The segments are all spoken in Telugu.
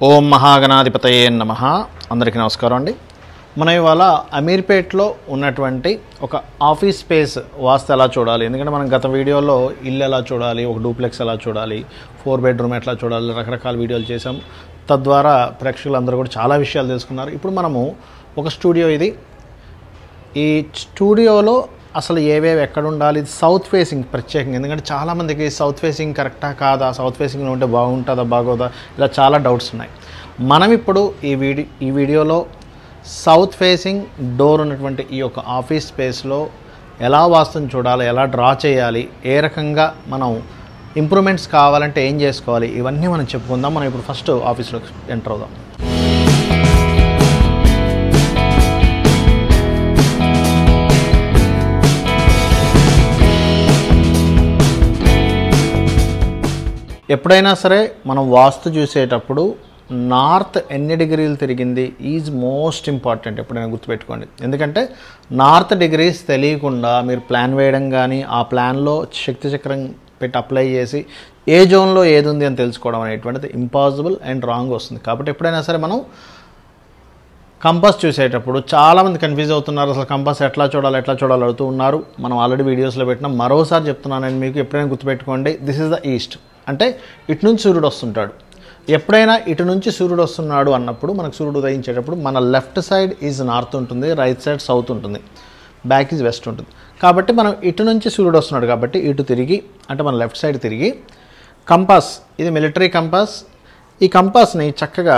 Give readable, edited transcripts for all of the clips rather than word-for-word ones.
ఓం మహాగణాధిపతయే నమః. అందరికీ నమస్కారం అండి. మనం ఇవాళ అమీర్పేట్లో ఉన్నటువంటి ఒక ఆఫీస్ స్పేస్ వాస్తు ఎలా చూడాలి, ఎందుకంటే మనం గత వీడియోలో ఇల్లు ఎలా చూడాలి, ఒక డూప్లెక్స్ ఎలా చూడాలి, 4 బెడ్రూమ్ ఎట్లా చూడాలి, రకరకాల వీడియోలు చేసాం. తద్వారా ప్రేక్షకులందరూ కూడా చాలా విషయాలు తెలుసుకున్నారు. ఇప్పుడు మనము ఒక స్టూడియో, ఈ స్టూడియోలో అసలు ఏవేవి ఎక్కడ ఉండాలి, ఇది సౌత్ ఫేసింగ్ ప్రత్యేకంగా, ఎందుకంటే చాలామందికి సౌత్ ఫేసింగ్ కరెక్టా కాదా, సౌత్ ఫేసింగ్లో ఉంటే బాగుంటుందా బాగోదా, ఇలా చాలా డౌట్స్ ఉన్నాయి. మనం ఇప్పుడు ఈ వీడియోలో సౌత్ ఫేసింగ్ డోర్ ఉన్నటువంటి ఈ యొక్క ఆఫీస్ స్పేస్లో ఎలా వాస్తుని చూడాలి, ఎలా డ్రా చేయాలి, ఏ రకంగా మనం ఇంప్రూవ్మెంట్స్ కావాలంటే ఏం చేసుకోవాలి, ఇవన్నీ మనం చెప్పుకుందాం. మనం ఇప్పుడు ఫస్ట్ ఆఫీస్లోకి ఎంటర్ అవుదాం. ఎప్పుడైనా సరే మనం వాస్తు చూసేటప్పుడు నార్త్ ఎన్ని డిగ్రీలు తిరిగింది ఈజ్ మోస్ట్ ఇంపార్టెంట్. ఎప్పుడైనా గుర్తుపెట్టుకోండి, ఎందుకంటే నార్త్ డిగ్రీస్ తెలియకుండా మీరు ప్లాన్ వేయడం కానీ ఆ ప్లాన్లో శక్తి చక్రం పెట్టి అప్లై చేసి ఏ జోన్లో ఏది ఉంది అని తెలుసుకోవడం అనేటువంటిది ఇంపాసిబుల్ అండ్ రాంగ్ వస్తుంది. కాబట్టి ఎప్పుడైనా సరే మనం కంపాస్ చూసేటప్పుడు చాలామంది కన్ఫ్యూజ్ అవుతున్నారు, అసలు కంపాస్ ఎట్లా చూడాలి అడుగుతూ ఉన్నారు. మనం ఆల్రెడీ వీడియోస్లో పెట్టినా, మరోసారి చెప్తున్నాను నేను మీకు, ఎప్పుడైనా గుర్తుపెట్టుకోండి, దిస్ ఈజ్ ద ఈస్ట్, అంటే ఇటు నుంచి సూర్యుడు వస్తుంటాడు. ఎప్పుడైనా ఇటు నుంచి సూర్యుడు వస్తున్నాడు అన్నప్పుడు మనకు సూర్యుడు ఉదయించేటప్పుడు మన లెఫ్ట్ సైడ్ ఈజ్ నార్త్ ఉంటుంది, రైట్ సైడ్ సౌత్ ఉంటుంది, బ్యాక్ ఈజ్ వెస్ట్ ఉంటుంది. కాబట్టి మనం ఇటు నుంచి సూర్యుడు వస్తున్నాడు కాబట్టి ఇటు తిరిగి, అంటే మన లెఫ్ట్ సైడ్ తిరిగి కంపాస్, ఇది మిలిటరీ కంపాస్, ఈ కంపాస్ని చక్కగా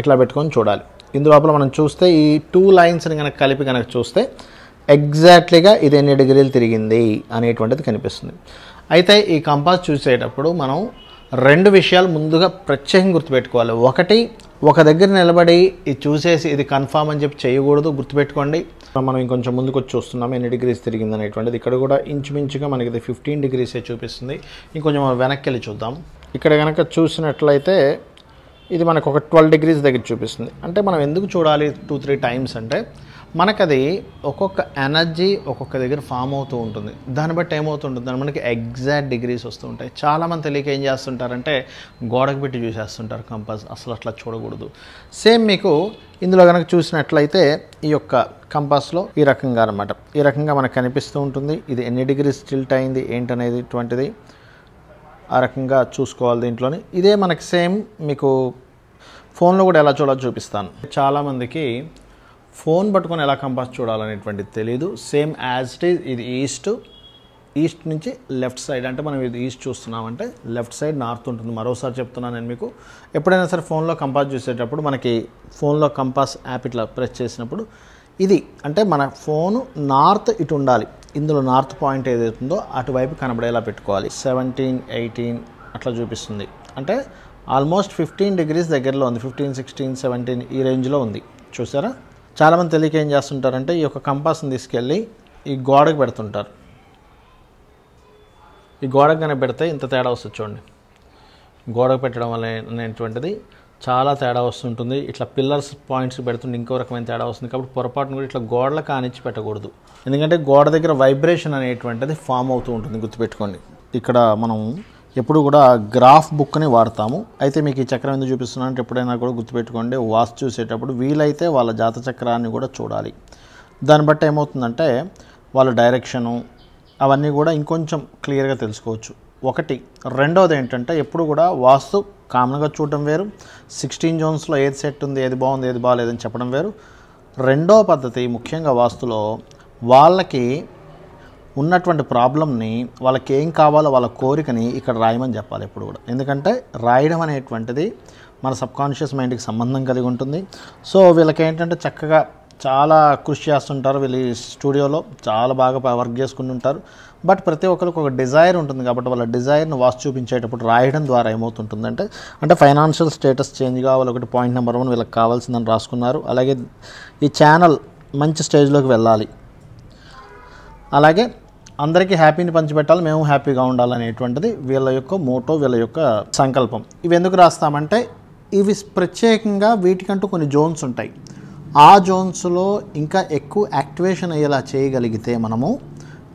ఇట్లా పెట్టుకొని చూడాలి. ఇందులోపల మనం చూస్తే ఈ 2 లైన్స్ని కనుక కలిపి కనుక చూస్తే ఎగ్జాక్ట్లీగా ఇది ఎన్ని డిగ్రీలు తిరిగింది అనేటువంటిది కనిపిస్తుంది. అయితే ఈ కంపాస్ చూసేటప్పుడు మనం 2 విషయాలు ముందుగా ప్రత్యేకంగా గుర్తుపెట్టుకోవాలి. ఒకటి, ఒక దగ్గర నిలబడి ఇది చూసేసి ఇది కన్ఫామ్ అని చెప్పి చేయకూడదు, గుర్తుపెట్టుకోండి. మనం ఇంకొంచెం ముందుకు వచ్చి చూస్తున్నాం ఎన్ని డిగ్రీస్ తిరిగింది అనేటువంటిది. ఇక్కడ కూడా ఇంచుమించుగా మనకి ఇది 15 డిగ్రీసే చూపిస్తుంది. ఇంకొంచెం వెనక్కి వెళ్ళి చూద్దాం. ఇక్కడ కనుక చూసినట్లయితే ఇది మనకు ఒక 12 డిగ్రీస్ దగ్గర చూపిస్తుంది. అంటే మనం ఎందుకు చూడాలి 2-3 టైమ్స్ అంటే మనకది ఒక్కొక్క ఎనర్జీ ఒక్కొక్క దగ్గర ఫామ్ అవుతూ ఉంటుంది. దాన్ని బట్టి ఏమవుతుంటుంది, దాన్ని మనకి ఎగ్జాక్ట్ డిగ్రీస్ వస్తూ ఉంటాయి. చాలామంది తెలియక ఏం చేస్తుంటారంటే గోడకు పెట్టి చూసేస్తుంటారు కంపాస్. అసలు అట్లా చూడకూడదు. సేమ్ మీకు ఇందులో కనుక చూసినట్లయితే ఈ యొక్క కంపాస్లో ఈ రకంగా అనమాట, ఈ రకంగా మనకు కనిపిస్తూ ఉంటుంది. ఇది ఎన్ని డిగ్రీస్ టిల్ట్ అయింది ఏంటనేది ఇటువంటిది ఆ రకంగా చూసుకోవాలి దీంట్లోని. ఇదే మనకి సేమ్ మీకు ఫోన్లో కూడా ఎలా చూడాలో చూపిస్తాను. చాలామందికి ఫోన్ పట్టుకొని ఎలా కంపాస్ చూడాలనేటువంటిది తెలియదు. సేమ్ యాజ్ ఇట్ ఈజ్ ఇది ఈస్ట్ నుంచి లెఫ్ట్ సైడ్, అంటే మనం ఇది ఈస్ట్ చూస్తున్నామంటే లెఫ్ట్ సైడ్ నార్త్ ఉంటుంది. మరోసారి చెప్తున్నాను నేను మీకు, ఎప్పుడైనా సరే ఫోన్లో కంపాస్ చూసేటప్పుడు మనకి ఫోన్లో కంపాస్ యాప్ ఇట్లా ప్రెస్ చేసినప్పుడు ఇది అంటే మన ఫోను నార్త్ ఇటు ఉండాలి. ఇందులో నార్త్ పాయింట్ ఏదైతుందో అటువైపు కనబడేలా పెట్టుకోవాలి. 17, 18 అట్లా చూపిస్తుంది. అంటే ఆల్మోస్ట్ 15 డిగ్రీస్ దగ్గరలో ఉంది. 15, 16, 17 ఈ రేంజ్లో ఉంది. చూసారా? చాలామంది తెలియక ఏం చేస్తుంటారంటే ఈ యొక్క కంపాస్ని తీసుకెళ్ళి ఈ గోడకు పెడుతుంటారు. ఈ గోడకు కనుక పెడితే ఇంత తేడా వస్తుంది చూడండి. గోడకు పెట్టడం వల్ల అనేటువంటిది చాలా తేడా వస్తుంటుంది. ఇట్లా పిల్లర్స్ పాయింట్స్ పెడుతుంటే ఇంకో రకమైన తేడా వస్తుంది. కాబట్టి పొరపాటును కూడా ఇట్లా గోడలకు కానిచ్చి పెట్టకూడదు. ఎందుకంటే గోడ దగ్గర వైబ్రేషన్ అనేటువంటిది ఫామ్ అవుతూ ఉంటుంది, గుర్తుపెట్టుకోండి. ఇక్కడ మనం ఎప్పుడు కూడా గ్రాఫ్ బుక్ని వాడతాము. అయితే మీకు ఈ చక్రం ఎందుకు చూపిస్తున్నాను అంటే ఎప్పుడైనా కూడా గుర్తుపెట్టుకోండి, వాస్తు చూసేటప్పుడు వీలైతే వాళ్ళ జాత చక్రాన్ని కూడా చూడాలి. దాన్ని బట్టి ఏమవుతుందంటే వాళ్ళ డైరెక్షను అవన్నీ కూడా ఇంకొంచెం క్లియర్గా తెలుసుకోవచ్చు. ఒకటి. రెండవది ఏంటంటే ఎప్పుడు కూడా వాస్తు కామన్గా చూడటం వేరు, 16 జోన్స్లో ఏది సెట్ ఉంది, ఏది బాగుంది, ఏది బాగాలేదని చెప్పడం వేరు. రెండవ పద్ధతి ముఖ్యంగా వాస్తులో వాళ్ళకి ఉన్నటువంటి ప్రాబ్లమ్ని, వాళ్ళకి ఏం కావాలో వాళ్ళ కోరికని ఇక్కడ రాయమని చెప్పాలి ఎప్పుడు కూడా. ఎందుకంటే రాయడం అనేటువంటిది మన సబ్కాన్షియస్ మైండ్కి సంబంధం కలిగి ఉంటుంది. సో వీళ్ళకి ఏంటంటే చక్కగా చాలా కృషి చేస్తుంటారు. వీళ్ళు స్టూడియోలో చాలా బాగా వర్క్ చేసుకుని ఉంటారు. బట్ ప్రతి ఒక్కరికి ఒక డిజైర్ ఉంటుంది కాబట్టి వాళ్ళ డిజైర్ను వాస్తు చూపించేటప్పుడు రాయడం ద్వారా ఏమవుతుంటుందంటే అంటే ఫైనాన్షియల్ స్టేటస్ చేంజ్ కావాలి. ఒకటి పాయింట్ నెంబర్ 1 వీళ్ళకి కావాల్సిందని రాసుకున్నారు. అలాగే ఈ ఛానల్ మంచి స్టేజ్లోకి వెళ్ళాలి, అలాగే అందరికీ హ్యాపీని పంచిపెట్టాలి, మేము హ్యాపీగా ఉండాలనేటువంటిది వీళ్ళ యొక్క మోటో, వీళ్ళ యొక్క సంకల్పం. ఇవి ఎందుకు రాస్తామంటే ఇవి ప్రత్యేకంగా వీటికంటూ కొన్ని జోన్స్ ఉంటాయి. ఆ జోన్స్లో ఇంకా ఎక్కువ యాక్టివేషన్ అయ్యేలా చేయగలిగితే మనము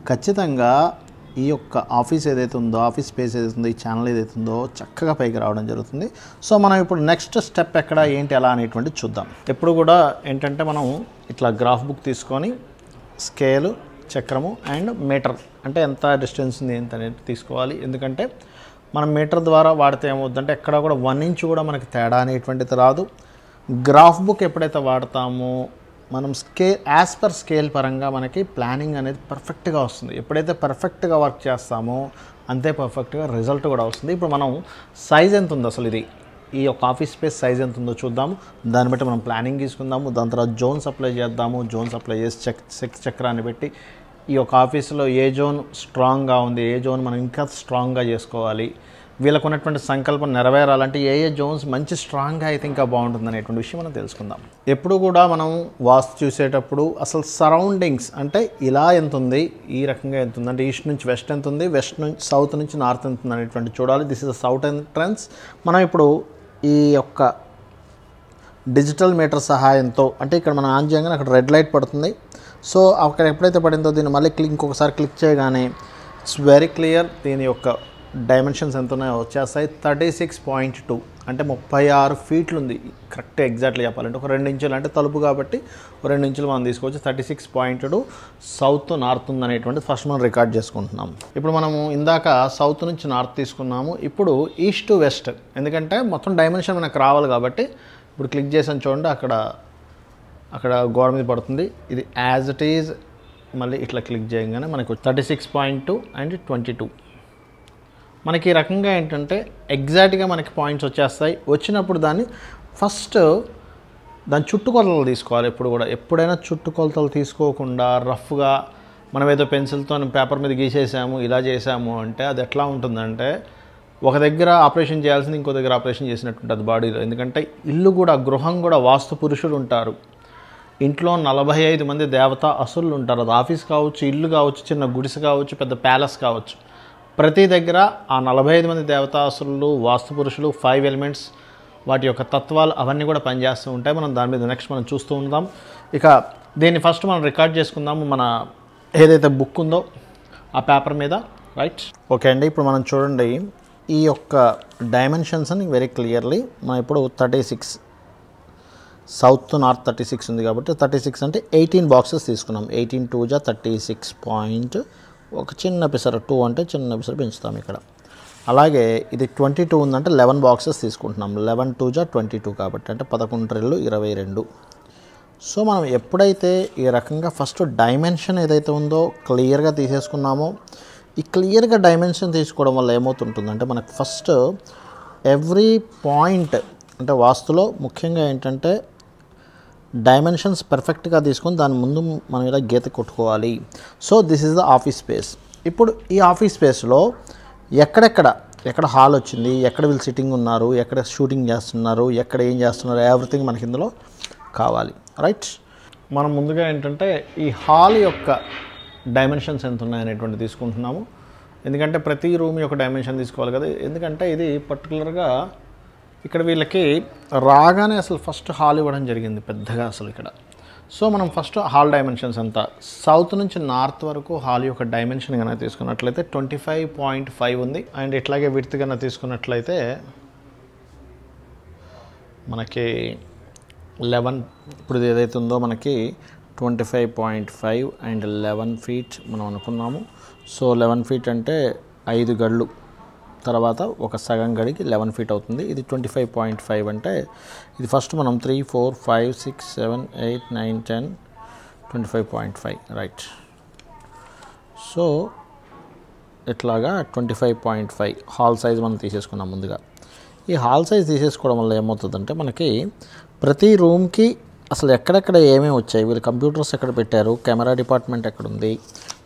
ఖచ్చితంగా ఈ యొక్క ఆఫీస్ ఏదైతే ఉందో, ఆఫీస్ స్పేస్ ఏదైతే ఉందో, ఈ ఛానల్ ఏదైతే ఉందో చక్కగా పైకి రావడం జరుగుతుంది. సో మనం ఇప్పుడు నెక్స్ట్ స్టెప్ ఎక్కడ ఏంటి ఎలా అనేటువంటి చూద్దాం. ఎప్పుడు కూడా ఏంటంటే మనం ఇట్లా గ్రాఫ్ బుక్ తీసుకొని స్కేలు, చక్రము అండ్ మీటర్, అంటే ఎంత డిస్టెన్స్ ఉంది ఎంత అనేది తీసుకోవాలి. ఎందుకంటే మనం మీటర్ ద్వారా వాడితే ఏమవుతుందంటే ఎక్కడ కూడా 1 ఇంచ్ కూడా మనకి తేడా అనేటువంటిది రాదు. గ్రాఫ్ బుక్ ఎప్పుడైతే వాడతామో మనం యాజ్ పర్ స్కేల్ పరంగా మనకి ప్లానింగ్ అనేది పర్ఫెక్ట్గా వస్తుంది. ఎప్పుడైతే పర్ఫెక్ట్గా వర్క్ చేస్తామో అంతే పర్ఫెక్ట్గా రిజల్ట్ కూడా వస్తుంది. ఇప్పుడు మనం సైజ్ ఎంత ఉందో, అసలు ఈ యొక్క ఆఫీస్ స్పేస్ సైజ్ ఎంత ఉందో చూద్దాము. దాన్ని బట్టి మనం ప్లానింగ్ తీసుకుందాము. దాని తర్వాత జోన్స్ అప్లై చేద్దాము. జోన్స్ అప్లై చేసి చక్రాన్ని పెట్టి ఈ యొక్క ఆఫీసులో ఏ జోన్ స్ట్రాంగ్గా ఉంది, ఏ జోన్ మనం ఇంకా స్ట్రాంగ్గా చేసుకోవాలి, వీళ్ళకు ఉన్నటువంటి సంకల్పం నెరవేరాలంటే ఏ జోన్స్ మంచి స్ట్రాంగ్గా అయితే ఇంకా బాగుంటుంది అనేటువంటి విషయం మనం తెలుసుకుందాం. ఎప్పుడు కూడా మనం వాస్తు చూసేటప్పుడు అసలు సరౌండింగ్స్ అంటే ఇలా ఎంత ఉంది, ఈ రకంగా ఎంత ఉంది, అంటే ఈస్ట్ నుంచి వెస్ట్ ఎంత ఉంది, వెస్ట్ నుంచి సౌత్ నుంచి నార్త్ ఎంత ఉంది అనేటువంటి చూడాలి. This is the south entrance. మనం ఇప్పుడు ఈ యొక్క డిజిటల్ మీటర్ సహాయంతో, అంటే ఇక్కడ మనం ఆన్ చేయగానే అక్కడ రెడ్ లైట్ పడుతుంది. సో అక్కడ ఎప్పుడైతే పడిందో దీన్ని మళ్ళీ ఇంకొకసారి క్లిక్ చేయగానే ఇట్స్ వెరీ క్లియర్. దీని యొక్క డైమెన్షన్స్ ఎంత ఉన్నాయో వచ్చేస్తాయి. 36.2 అంటే 36 ఫీట్లు ఉంది. కరెక్ట్ ఎగ్జాక్ట్లీ చెప్పాలంటే ఒక 2 ఇంచులు, అంటే తలుపు కాబట్టి 2 ఇంచులు మనం తీసుకోవచ్చు. 36.2 సౌత్ నార్త్ ఉంది అనేటువంటి ఫస్ట్ మనం రికార్డ్ చేసుకుంటున్నాం. ఇప్పుడు మనము ఇందాక సౌత్ నుంచి నార్త్ తీసుకున్నాము. ఇప్పుడు ఈస్ట్ టు వెస్ట్, ఎందుకంటే మొత్తం డైమెన్షన్ మనకు రావాలి కాబట్టి ఇప్పుడు క్లిక్ చేసాను చూడండి, అక్కడ గోడ మీద పడుతుంది. ఇది యాజ్ ఇట్ ఈజ్ మళ్ళీ ఇట్లా క్లిక్ చేయగానే మనకు 36.2 అండ్ 22 మనకి ఈ రకంగా ఏంటంటే ఎగ్జాక్ట్గా మనకి పాయింట్స్ వచ్చేస్తాయి. వచ్చినప్పుడు దాన్ని ఫస్ట్ దాని చుట్టుకొలతలు తీసుకోవాలి. ఎప్పుడైనా చుట్టుకొలతలు తీసుకోకుండా రఫ్గా మనం ఏదో పెన్సిల్తో పేపర్ మీద గీసేసాము, ఇలా చేసాము అంటే అది ఎట్లా ఉంటుందంటే ఒక దగ్గర ఆపరేషన్ చేయాల్సింది ఇంకో దగ్గర ఆపరేషన్ చేసినట్టుంటుంది బాడీలో. ఎందుకంటే ఇల్లు కూడా, గృహం కూడా వాస్తు పురుషులు ఉంటారు. ఇంట్లో 45 మంది దేవతా అసురులు ఉంటారు. అది ఆఫీస్ కావచ్చు, ఇల్లు కావచ్చు, చిన్న గుడిసె కావచ్చు, పెద్ద ప్యాలెస్ కావచ్చు. ప్రతి దగ్గర ఆ 45 మంది దేవతాసురులు, వాస్తు పురుషులు, 5 ఎలిమెంట్స్, వాటి యొక్క తత్వాలు అవన్నీ కూడా పనిచేస్తూ ఉంటాయి. మనం దాని మీద నెక్స్ట్ మనం చూస్తూ ఉందాం. ఇక దీన్ని ఫస్ట్ మనం రికార్డ్ చేసుకుందాము మన ఏదైతే బుక్ ఉందో ఆ పేపర్ మీద, రైట్? ఓకే అండి, ఇప్పుడు మనం చూడండి ఈ యొక్క డైమెన్షన్స్ అని వెరీ క్లియర్లీ మనం ఇప్పుడు 36 సౌత్ నార్త్ 36 ఉంది కాబట్టి 36 అంటే 18 బాక్సెస్ తీసుకున్నాం. 18 2 జా 36 పాయింట్, ఒక చిన్న పిసర 2 అంటే చిన్న పిసర పెంచుతాం ఇక్కడ. అలాగే ఇది 22 ఉందంటే 11 బాక్సెస్ తీసుకుంటున్నాం. 11 2 జా 22 కాబట్టి అంటే 11 22. సో మనం ఎప్పుడైతే ఈ రకంగా ఫస్ట్ డైమెన్షన్ ఏదైతే ఉందో క్లియర్గా తీసేసుకున్నామో, ఈ క్లియర్గా డైమెన్షన్ తీసుకోవడం వల్ల ఏమవుతుంటుందంటే మనకు ఫస్ట్ ఎవ్రీ పాయింట్, అంటే వాస్తులో ముఖ్యంగా ఏంటంటే డైమెన్షన్స్ పర్ఫెక్ట్గా తీసుకొని దాని ముందు మనం ఇలా గీత కొట్టుకోవాలి. So this is the office space. ఇప్పుడు ఈ ఆఫీస్ స్పేస్లో ఎక్కడ హాల్ వచ్చింది, ఎక్కడ వీళ్ళు సిట్టింగ్ ఉన్నారు, ఎక్కడ షూటింగ్ చేస్తున్నారు, ఎక్కడ ఏం చేస్తున్నారు, ఎవ్రీథింగ్ మనకి ఇందులో కావాలి, రైట్? మనం ముందుగా ఏంటంటే ఈ హాల్ యొక్క డైమెన్షన్స్ ఎంత ఉన్నాయనేటువంటి తీసుకుంటున్నాము. ఎందుకంటే ప్రతి రూమ్ యొక్క డైమెన్షన్ తీసుకోవాలి కదా. ఎందుకంటే ఇది పర్టికులర్గా ఇక్కడ వీళ్ళకి రాగానే అసలు ఫస్ట్ హాల్ ఇవ్వడం జరిగింది పెద్దగా అసలు ఇక్కడ. సో మనం ఫస్ట్ హాల్ డైమెన్షన్స్ అంతా సౌత్ నుంచి నార్త్ వరకు హాల్ యొక్క డైమెన్షన్ కనుక తీసుకున్నట్లయితే 25.5 ఉంది. అండ్ ఇట్లాగే విడ్త్ కనుక తీసుకున్నట్లయితే మనకి 11, ఇప్పుడు ఏదైతే ఉందో మనకి 25.5 అండ్ 11 ఫీట్ మనం అనుకున్నాము. సో 11 ఫీట్ అంటే 5 గళ్ళు, తర్వాత ఒక సగం గడికి 11 ఫీట్ అవుతుంది. ఇది 25.5 అంటే ఇది ఫస్ట్ మనం 3 4 5 6 7 8 9 10 25.5, రైట్? సో ఇట్లాగా 25.5 హాల్ సైజ్ మనం తీసేసుకున్నాం ముందుగా. ఈ హాల్ సైజ్ తీసేసుకోవడం వల్ల ఏమవుతుందంటే మనకి ప్రతి రూమ్కి అసలు ఎక్కడెక్కడ ఏమేమి వచ్చాయి, వీళ్ళు కంప్యూటర్స్ ఎక్కడ పెట్టారు, కెమెరా డిపార్ట్మెంట్ ఎక్కడుంది,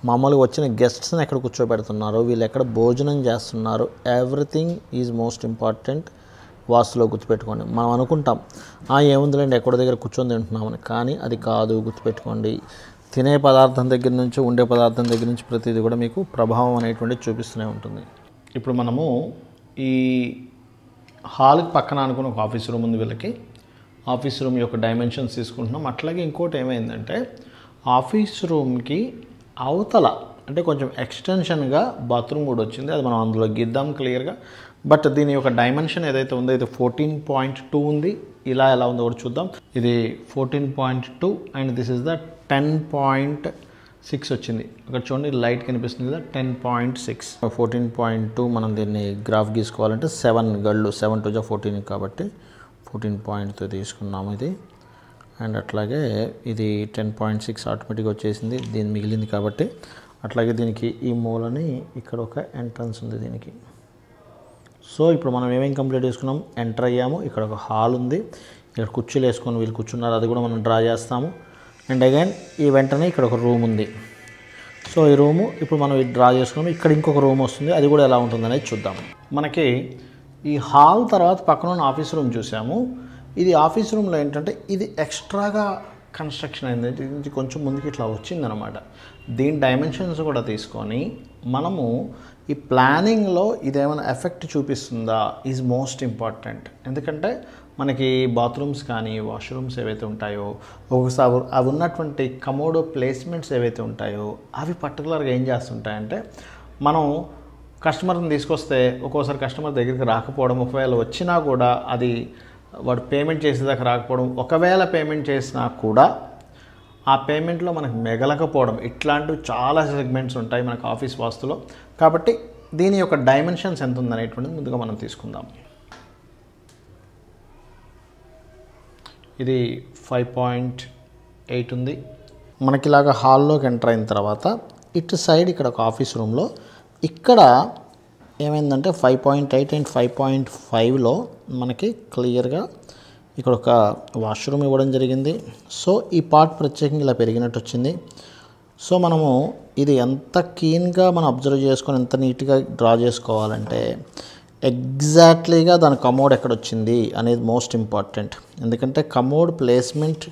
మామూలుగా వచ్చిన గెస్ట్స్ని ఎక్కడ కూర్చోబెడుతున్నారు, వీళ్ళు ఎక్కడ భోజనం చేస్తున్నారు, ఎవ్రీథింగ్ ఈజ్ మోస్ట్ ఇంపార్టెంట్. వాస్తులో గుర్తుపెట్టుకోండి. మనం అనుకుంటాం ఏముందిలేండి ఎక్కడో దగ్గర కూర్చొని తింటున్నామని, కానీ అది కాదు. గుర్తుపెట్టుకోండి, తినే పదార్థం దగ్గర నుంచి ఉండే పదార్థం దగ్గర నుంచి ప్రతిదీ కూడా మీకు ప్రభావం అనేటువంటిది చూపిస్తూనే ఉంటుంది. ఇప్పుడు మనము ఈ హాల్కి పక్కన అనుకున్న ఒక ఆఫీస్ రూమ్ ఉంది. వీళ్ళకి ఆఫీస్ రూమ్ యొక్క డైమెన్షన్స్ తీసుకుంటున్నాం. అట్లాగే ఇంకోటి ఏమైందంటే ఆఫీస్ రూమ్కి అవతల అంటే కొంచెం ఎక్స్టెన్షన్గా బాత్రూమ్ కూడా వచ్చింది. అది మనం అందులో గీద్దాం క్లియర్గా. బట్ దీని యొక్క డైమెన్షన్ ఏదైతే ఉందో ఇది 14.2 ఉంది. ఇలా ఎలా ఉందో కూడా చూద్దాం. ఇది 14.2 అండ్ దిస్ ఇస్ ద 10.6 వచ్చింది. ఇక్కడ చూడండి లైట్ కనిపిస్తుంది కదా, 10.6. 14.2 మనం దీన్ని గ్రాఫ్ గీసుకోవాలంటే 7 గళ్ళు, 7 to 14 కాబట్టి 14.2 తీసుకున్నాము ఇది. అండ్ అట్లాగే ఇది 10.6 ఆటోమేటిక్గా వచ్చేసింది, దీని మిగిలింది కాబట్టి. అట్లాగే దీనికి ఈ మూలని ఇక్కడ ఒక ఎంట్రన్స్ ఉంది దీనికి. సో ఇప్పుడు మనం ఏమేమి కంప్లీట్ చేసుకున్నాం, ఎంటర్ అయ్యాము. ఇక్కడ ఒక హాల్ ఉంది, ఇక్కడ కుర్చీలు వేసుకొని వీళ్ళు కూర్చున్నారు, అది కూడా మనం డ్రా చేస్తాము. అండ్ అగైన్ ఈ వెంటనే ఇక్కడ ఒక రూమ్ ఉంది. సో ఈ రూము ఇప్పుడు మనం డ్రా చేసుకున్నాము. ఇక్కడ ఇంకొక రూమ్ వస్తుంది, అది కూడా ఎలా ఉంటుందనేది చూద్దాం. మనకి ఈ హాల్ తర్వాత పక్కన ఉన్న ఆఫీస్ రూమ్ చూసాము. ఇది ఆఫీస్ రూమ్లో ఏంటంటే ఇది ఎక్స్ట్రాగా కన్స్ట్రక్షన్ అయింది, ఇది కొంచెం ముందుకు ఇట్లా వచ్చిందనమాట. దీని డైమెన్షన్స్ కూడా తీసుకొని మనము ఈ ప్లానింగ్లో ఇదేమైనా ఎఫెక్ట్ చూపిస్తుందా ఈజ్ మోస్ట్ ఇంపార్టెంట్. ఎందుకంటే మనకి బాత్రూమ్స్ కానీ వాష్రూమ్స్ ఏవైతే ఉంటాయో, ఒకసారి అవి ఉన్నటువంటి కమోడో ప్లేస్మెంట్స్ ఏవైతే ఉంటాయో అవి పర్టికులర్గా ఏం చేస్తుంటాయంటే, మనం కస్టమర్ని తీసుకొస్తే ఒక్కోసారి కస్టమర్ దగ్గరికి రాకపోవడం, ఒకవేళ వచ్చినా కూడా అది వాడు పేమెంట్ చేసేదాకా రాకపోవడం, ఒకవేళ పేమెంట్ చేసినా కూడా ఆ పేమెంట్లో మనకు మిగలకపోవడం, ఇట్లాంటివి చాలా సెగ్మెంట్స్ ఉంటాయి మనకు ఆఫీస్ వాస్తులో. కాబట్టి దీని యొక్క డైమెన్షన్స్ ఎంత ఉందనేటువంటిది ముందుగా మనం తీసుకుందాం. ఇది 5.8 ఉంది. మనకి ఇలాగ హాల్లోకి ఎంటర్ అయిన తర్వాత ఇటు సైడ్ ఇక్కడ ఒక ఆఫీస్ రూమ్లో ఇక్కడ ఏమైందంటే 5.8 అండ్ 5.5లో మనకి క్లియర్గా ఇక్కడ ఒక వాష్రూమ్ ఇవ్వడం జరిగింది. సో ఈ పార్ట్ ప్రత్యేకంగా ఇలా పెరిగినట్టు వచ్చింది. సో మనము ఇది ఎంత కీన్గా మనం అబ్జర్వ్ చేసుకొని ఎంత నీట్గా డ్రా చేసుకోవాలంటే ఎగ్జాక్ట్లీగా దాని కమోడ్ ఎక్కడ వచ్చింది అనేది మోస్ట్ ఇంపార్టెంట్. ఎందుకంటే కమోడ్ ప్లేస్మెంట్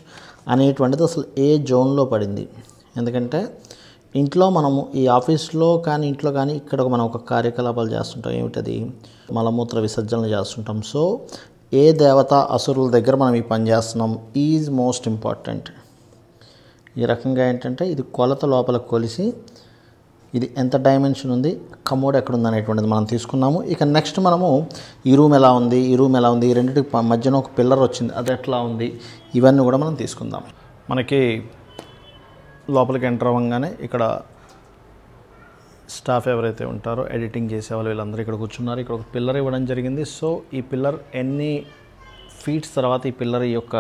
అనేటువంటిది అసలు ఏ జోన్లో పడింది. ఎందుకంటే ఇంట్లో మనము ఈ ఆఫీస్లో కానీ ఇంట్లో కానీ ఇక్కడ మనం ఒక కార్యకలాపాలు చేస్తుంటాం, ఏమిటది మలమూత్ర విసర్జనలు చేస్తుంటాం. సో ఏ దేవత అసురుల దగ్గర మనం ఈ పని చేస్తున్నాం ఈజ్ మోస్ట్ ఇంపార్టెంట్. ఈ రకంగా ఏంటంటే ఇది కొలత లోపల కొలిసి ఇది ఎంత డైమెన్షన్ ఉంది, కమోడ్ ఎక్కడ ఉంది అనేటువంటిది మనం తీసుకున్నాము. ఇక నెక్స్ట్ మనము ఈ రూమ్ ఎలా ఉంది, ఈ రూమ్ ఎలా ఉంది, ఈ రెండింటికి మధ్యన ఒక పిల్లర్ వచ్చింది, అది ఎట్లా ఉంది, ఇవన్నీ కూడా మనం తీసుకుందాం. మనకి లోపలికి ఎంటర్ అవ్వగానే ఇక్కడ స్టాఫ్ ఎవరైతే ఉంటారో ఎడిటింగ్ చేసేవాళ్ళు వీళ్ళందరూ ఇక్కడ కూర్చున్నారు. ఇక్కడ ఒక పిల్లర్ ఇవ్వడం జరిగింది. సో ఈ పిల్లర్ ఎన్ని ఫీట్స్ తర్వాత ఈ పిల్లర్ యొక్క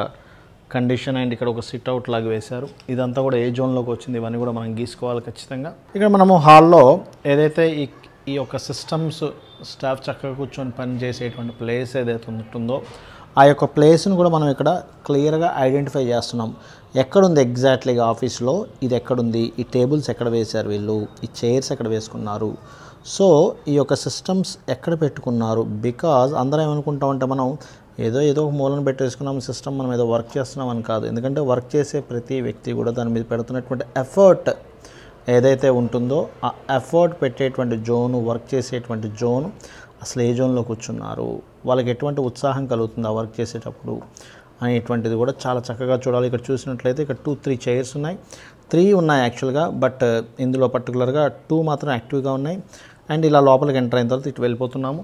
కండిషన్ అండ్ ఇక్కడ ఒక సిట్ అవుట్ లాగా వేశారు. ఇదంతా కూడా ఏ జోన్లోకి వచ్చింది ఇవన్నీ కూడా మనం గీసుకోవాలి ఖచ్చితంగా. ఇక్కడ మనము హాల్లో ఏదైతే ఈ యొక్క సిస్టమ్స్ స్టాఫ్ చక్కగా కూర్చొని పని చేసేటువంటి ప్లేస్ ఏదైతే ఉంటుందో ఆ యొక్క ప్లేస్ను కూడా మనం ఇక్కడ క్లియర్గా ఐడెంటిఫై చేస్తున్నాం. ఎక్కడుంది ఎగ్జాక్ట్లీగా ఆఫీస్లో, ఇది ఎక్కడుంది, ఈ టేబుల్స్ ఎక్కడ వేశారు వీళ్ళు, ఈ చైర్స్ ఎక్కడ వేసుకున్నారు, సో ఈ యొక్క సిస్టమ్స్ ఎక్కడ పెట్టుకున్నారు. బికాజ్ అందరం ఏమనుకుంటామంటే మనం ఏదో ఒక మూలను పెట్టేసుకున్నాం సిస్టమ్, మనం ఏదో వర్క్ చేస్తున్నాం అని కాదు. ఎందుకంటే వర్క్ చేసే ప్రతి వ్యక్తి కూడా దాని మీద పెడుతున్నటువంటి ఎఫర్ట్ ఏదైతే ఉంటుందో ఆ ఎఫర్ట్ పెట్టేటువంటి జోను, వర్క్ చేసేటువంటి జోను అసలు ఏ జోన్లో కూర్చున్నారు, వాళ్ళకి ఎటువంటి ఉత్సాహం కలుగుతుంది ఆ వర్క్ చేసేటప్పుడు అనేటువంటిది కూడా చాలా చక్కగా చూడాలి. ఇక్కడ చూసినట్లయితే ఇక్కడ 2-3 చైర్స్ ఉన్నాయి, 3 ఉన్నాయి యాక్చువల్గా, బట్ ఇందులో పర్టికులర్గా 2 మాత్రం యాక్టివ్గా ఉన్నాయి. అండ్ ఇలా లోపలికి ఎంటర్ అయిన తర్వాత ఇటు వెళ్ళిపోతున్నాము.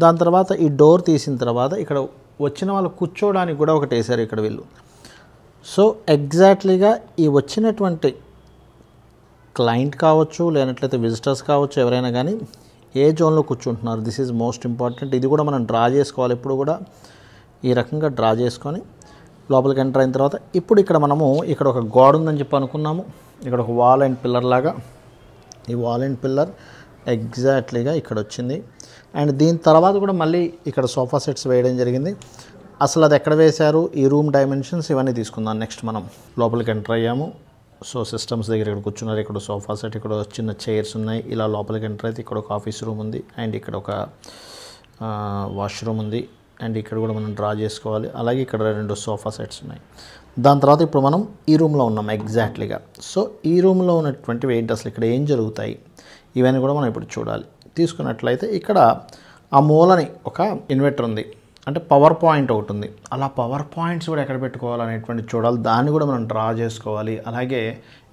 దాని తర్వాత ఈ డోర్ తీసిన తర్వాత ఇక్కడ వచ్చిన వాళ్ళు కూర్చోవడానికి కూడా ఒకటి వేశారు ఇక్కడ వీళ్ళు. సో ఎగ్జాక్ట్లీగా ఈ వచ్చినటువంటి క్లయింట్ కావచ్చు, లేనట్లయితే విజిటర్స్ కావచ్చు, ఎవరైనా కానీ ఏ జోన్లో కూర్చుంటున్నారు, దిస్ ఈజ్ మోస్ట్ ఇంపార్టెంట్. ఇది కూడా మనం డ్రా చేసుకోవాలి. ఎప్పుడు కూడా ఈ రకంగా డ్రా చేసుకొని లోపలికి ఎంటర్ అయిన తర్వాత ఇప్పుడు ఇక్కడ మనము ఇక్కడ ఒక గోడ ఉందని చెప్పి అనుకున్నాము. ఇక్కడ ఒక వాల్ అండ్ పిల్లర్ లాగా, ఈ వాల్ అండ్ పిల్లర్ ఎగ్జాక్ట్లీగా ఇక్కడ వచ్చింది. అండ్ దీని తర్వాత కూడా మళ్ళీ ఇక్కడ సోఫా సెట్స్ వేయడం జరిగింది. అసలు అది ఎక్కడ వేశారు, ఈ రూమ్ డైమెన్షన్స్ ఇవన్నీ తీసుకుందాం. నెక్స్ట్ మనం లోపలికి ఎంటర్ అయ్యాము. సో సిస్టమ్స్ దగ్గర ఇక్కడ కూర్చున్నారు, ఇక్కడ సోఫా సెట్, ఇక్కడ చిన్న చైర్స్ ఉన్నాయి. ఇలా లోపలికి ఎంటర్ అయితే ఇక్కడ ఒక ఆఫీస్ రూమ్ ఉంది అండ్ ఇక్కడ ఒక వాష్రూమ్ ఉంది అండ్ ఇక్కడ కూడా మనం డ్రా చేసుకోవాలి. అలాగే ఇక్కడ 2 సోఫా సెట్స్ ఉన్నాయి. దాని తర్వాత ఇప్పుడు మనం ఈ రూమ్లో ఉన్నాం ఎగ్జాక్ట్లీగా. సో ఈ రూమ్లో ఉన్నటువంటివి ఏంటి, అసలు ఇక్కడ ఏం జరుగుతాయి, ఇవన్నీ కూడా మనం ఇప్పుడు చూడాలి. తీసుకున్నట్లయితే ఇక్కడ ఆ మూలని ఒక ఇన్వర్టర్ ఉంది, అంటే పవర్ పాయింట్ ఒకటి ఉంది. అలా పవర్ పాయింట్స్ కూడా ఎక్కడ పెట్టుకోవాలనేటువంటి చూడాలి, దాన్ని కూడా మనం డ్రా చేసుకోవాలి. అలాగే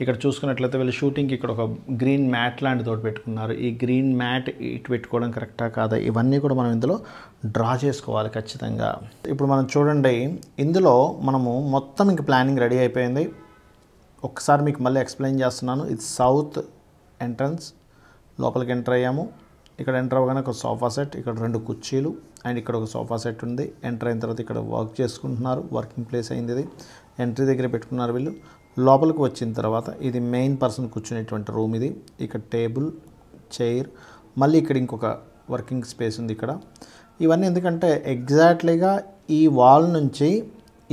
ఇక్కడ చూసుకున్నట్లయితే వీళ్ళు షూటింగ్కి ఇక్కడ ఒక గ్రీన్ మ్యాట్ లాంటి తోటి పెట్టుకున్నారు. ఈ గ్రీన్ మ్యాట్ ఇటు పెట్టుకోవడం కరెక్టా కాదా, ఇవన్నీ కూడా మనం ఇందులో డ్రా చేసుకోవాలి ఖచ్చితంగా. ఇప్పుడు మనం చూడండి, ఇందులో మనము మొత్తం ఇంక ప్లానింగ్ రెడీ అయిపోయింది. ఒక్కసారి మీకు మళ్ళీ ఎక్స్ప్లెయిన్ చేస్తున్నాను. ఇది సౌత్ ఎంట్రన్స్, లోపలికి ఎంటర్ అయ్యాము. ఇక్కడ ఎంటర్ అవ్వగానే ఒక సోఫా సెట్, ఇక్కడ 2 కుర్చీలు అండ్ ఇక్కడ ఒక సోఫా సెట్ ఉంది. ఎంటర్ అయిన తర్వాత ఇక్కడ వర్క్ చేసుకుంటున్నారు, వర్కింగ్ ప్లేస్ అయింది. ఇది ఎంట్రీ దగ్గర పెట్టుకున్నారు వీళ్ళు. లోపలికి వచ్చిన తర్వాత ఇది మెయిన్ పర్సన్ కూర్చునేటువంటి రూమ్. ఇది ఇక్కడ టేబుల్, చైర్, మళ్ళీ ఇక్కడ ఇంకొక వర్కింగ్ స్పేస్ ఉంది ఇక్కడ. ఇవన్నీ ఎందుకంటే ఎగ్జాక్ట్లీగా ఈ వాల్ నుంచి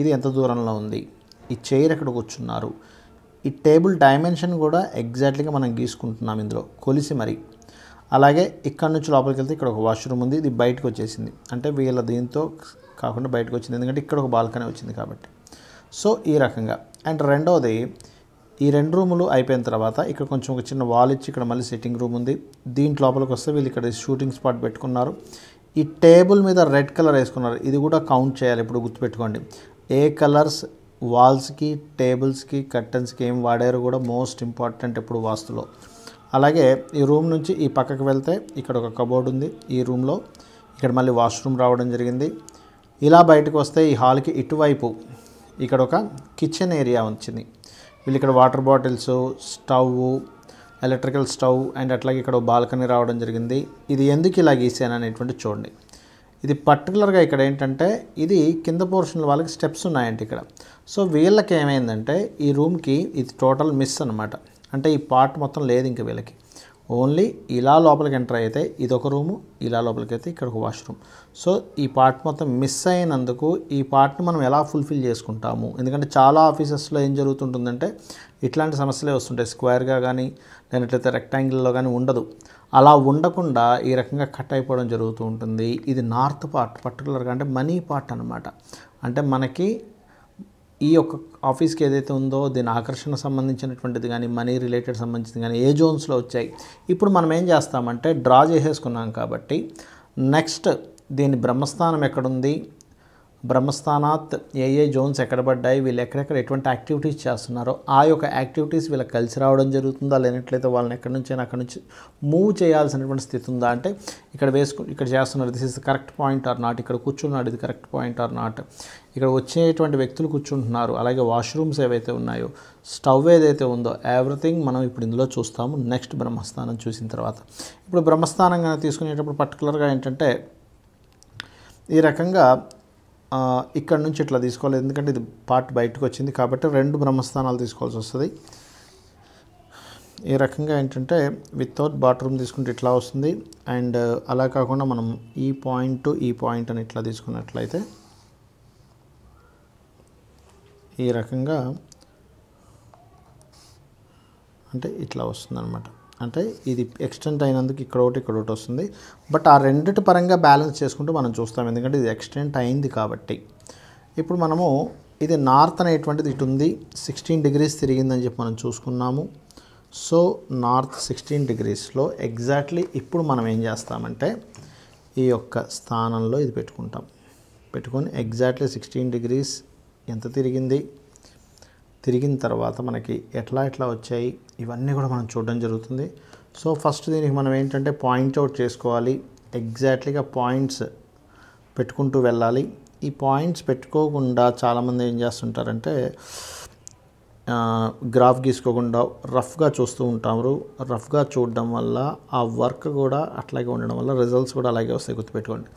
ఇది ఎంత దూరంలో ఉంది, ఈ చైర్ ఎక్కడ కూర్చున్నారు, ఈ టేబుల్ డైమెన్షన్ కూడా ఎగ్జాక్ట్లీగా మనం గీసుకుంటున్నాం ఇందులో కొలిసి మరి. అలాగే ఇక్కడ నుంచి లోపలికి వెళ్తే ఇక్కడ ఒక వాష్రూమ్ ఉంది, ఇది బయటకు వచ్చేసింది. అంటే వీళ్ళ దీంతో కాకుండా బయటకు వచ్చింది, ఎందుకంటే ఇక్కడ ఒక బాల్కనీ వచ్చింది కాబట్టి. సో ఈ రకంగా. అండ్ రెండవది, ఈ 2 రూములు అయిపోయిన తర్వాత ఇక్కడ కొంచెం ఒక చిన్న వాల్ ఇచ్చి ఇక్కడ మళ్ళీ సిట్టింగ్ రూమ్ ఉంది. దీంట్లో లోపలికి వస్తే వీళ్ళు ఇక్కడ షూటింగ్ స్పాట్ పెట్టుకున్నారు. ఈ టేబుల్ మీద రెడ్ కలర్ వేసుకున్నారు, ఇది కూడా కౌంట్ చేయాలి. ఇప్పుడు గుర్తుపెట్టుకోండి, ఏ కలర్స్ వాల్స్కి, టేబుల్స్కి, కర్టన్స్కి ఏం వాడారు కూడా మోస్ట్ ఇంపార్టెంట్ ఎప్పుడు వాస్తులో. అలాగే ఈ రూమ్ నుంచి ఈ పక్కకు వెళ్తే ఇక్కడ ఒక కబోర్డ్ ఉంది. ఈ రూమ్లో ఇక్కడ మళ్ళీ వాష్రూమ్ రావడం జరిగింది. ఇలా బయటకు వస్తే ఈ హాల్కి ఇటువైపు ఇక్కడ ఒక కిచెన్ ఏరియా వచ్చింది. వీళ్ళు ఇక్కడ water bottles, stove, electrical stove and అట్లాగే ఇక్కడ బాల్కనీ రావడం జరిగింది. ఇది ఎందుకు ఇలా గీసాను అనేటువంటి చూడండి. ఇది పర్టికులర్గా ఇక్కడ ఏంటంటే ఇది కింద పోర్షన్లో వాళ్ళకి స్టెప్స్ ఉన్నాయంటే ఇక్కడ. సో వీళ్ళకి ఏమైందంటే ఈ రూమ్కి ఇది టోటల్ మిస్ అనమాట. అంటే ఈ పార్ట్ మొత్తం లేదు ఇంకా వీళ్ళకి. ఓన్లీ ఇలా లోపలికి ఎంటర్ అయితే ఇదొక రూము, ఇలా లోపలికి అయితే ఇక్కడ ఒక వాష్రూమ్. సో ఈ పార్ట్ మొత్తం మిస్ అయినందుకు ఈ పార్ట్ని మనం ఎలా ఫుల్ఫిల్ చేసుకుంటాము. ఎందుకంటే చాలా ఆఫీసెస్లో ఏం జరుగుతుంటుందంటే ఇట్లాంటి సమస్యలే వస్తుంటాయి. స్క్వేర్గా కానీ లేనట్లయితే రెక్టాంగిల్లో కానీ ఉండదు. అలా ఉండకుండా ఈ రకంగా కట్ అయిపోవడం జరుగుతూ ఉంటుంది. ఇది నార్త్ పార్ట్ పర్టికులర్గా అంటే మనీ పార్ట్ అనమాట. అంటే మనకి ఈ యొక్క ఆఫీస్కి ఏదైతే ఉందో దీని ఆకర్షణ సంబంధించినటువంటిది కానీ మనీ రిలేటెడ్ సంబంధించింది కానీ ఏ జోన్స్లో వచ్చాయి. ఇప్పుడు మనం ఏం చేస్తామంటే డ్రా చేసేసుకున్నాం కాబట్టి నెక్స్ట్ దీని బ్రహ్మస్థానం ఎక్కడుంది, బ్రహ్మస్థానాత్ ఏ జోన్స్ ఎక్కడ పడ్డాయి, వీళ్ళు ఎక్కడెక్కడ ఎటువంటి యాక్టివిటీస్ చేస్తున్నారో ఆ యొక్క యాక్టివిటీస్ వీళ్ళకి కలిసి రావడం జరుగుతుందా, లేనట్లయితే వాళ్ళని ఎక్కడి నుంచి అక్కడి నుంచి మూవ్ చేయాల్సినటువంటి స్థితి ఉందా. అంటే ఇక్కడ చేస్తున్నారు, this is the correct point or not, ఇక్కడ కూర్చున్నాడు ఇది కరెక్ట్ పాయింట్ ఆర్ నాట్, ఇక్కడ వచ్చేటువంటి వ్యక్తులు కూర్చుంటున్నారు, అలాగే వాష్రూమ్స్ ఏవైతే ఉన్నాయో, స్టవ్ ఏదైతే ఉందో ఎవ్రీథింగ్ మనం ఇప్పుడు ఇందులో చూస్తాము నెక్స్ట్ బ్రహ్మస్థానం చూసిన తర్వాత. ఇప్పుడు బ్రహ్మస్థానం కనుక తీసుకునేటప్పుడు పర్టికులర్గా ఏంటంటే ఈ రకంగా ఇక్కడ నుంచి ఇట్లా తీసుకోవాలి, ఎందుకంటే ఇది పార్ట్ బయటకు వచ్చింది కాబట్టి 2 బ్రహ్మస్థానాలు తీసుకోవాల్సి వస్తుంది. ఈ రకంగా ఏంటంటే వితౌట్ బాత్రూమ్ తీసుకుంటే ఇట్లా వస్తుంది. అండ్ అలా కాకుండా మనం ఈ పాయింట్ అని ఇట్లా తీసుకున్నట్లయితే ఈ రకంగా అంటే ఇట్లా వస్తుందన్నమాట. అంటే ఇది ఎక్స్టెంట్ అయినందుకు ఇక్కడ ఒకటి వస్తుంది. బట్ ఆ రెండిటి పరంగా బ్యాలెన్స్ చేసుకుంటూ మనం చూస్తాం, ఎందుకంటే ఇది ఎక్స్టెంట్ అయింది కాబట్టి. ఇప్పుడు మనము ఇది నార్త్ అనేటువంటిది ఇటు ఉంది, 16 degrees తిరిగిందని చెప్పి మనం చూసుకున్నాము. సో నార్త్ 16 degreesలో ఎగ్జాక్ట్లీ ఇప్పుడు మనం ఏం చేస్తామంటే ఈ యొక్క స్థానంలో ఇది పెట్టుకొని ఎగ్జాక్ట్లీ 16 degrees ఎంత తిరిగిన తర్వాత మనకి ఎట్లా వచ్చాయి ఇవన్నీ కూడా మనం చూడడం జరుగుతుంది. సో ఫస్ట్ దీనికి మనం ఏంటంటే పాయింట్అవుట్ చేసుకోవాలి, ఎగ్జాక్ట్లీగా పాయింట్స్ పెట్టుకుంటూ వెళ్ళాలి. ఈ పాయింట్స్ పెట్టుకోకుండా చాలామంది ఏం చేస్తుంటారంటే గ్రాఫ్ గీసుకోకుండా రఫ్గా చూస్తూ ఉంటారు. రఫ్గా చూడడం వల్ల ఆ వర్క్ కూడా అట్లాగే ఉండడం వల్ల రిజల్ట్స్ కూడా అలాగే వస్తాయి, గుర్తుపెట్టుకోండి.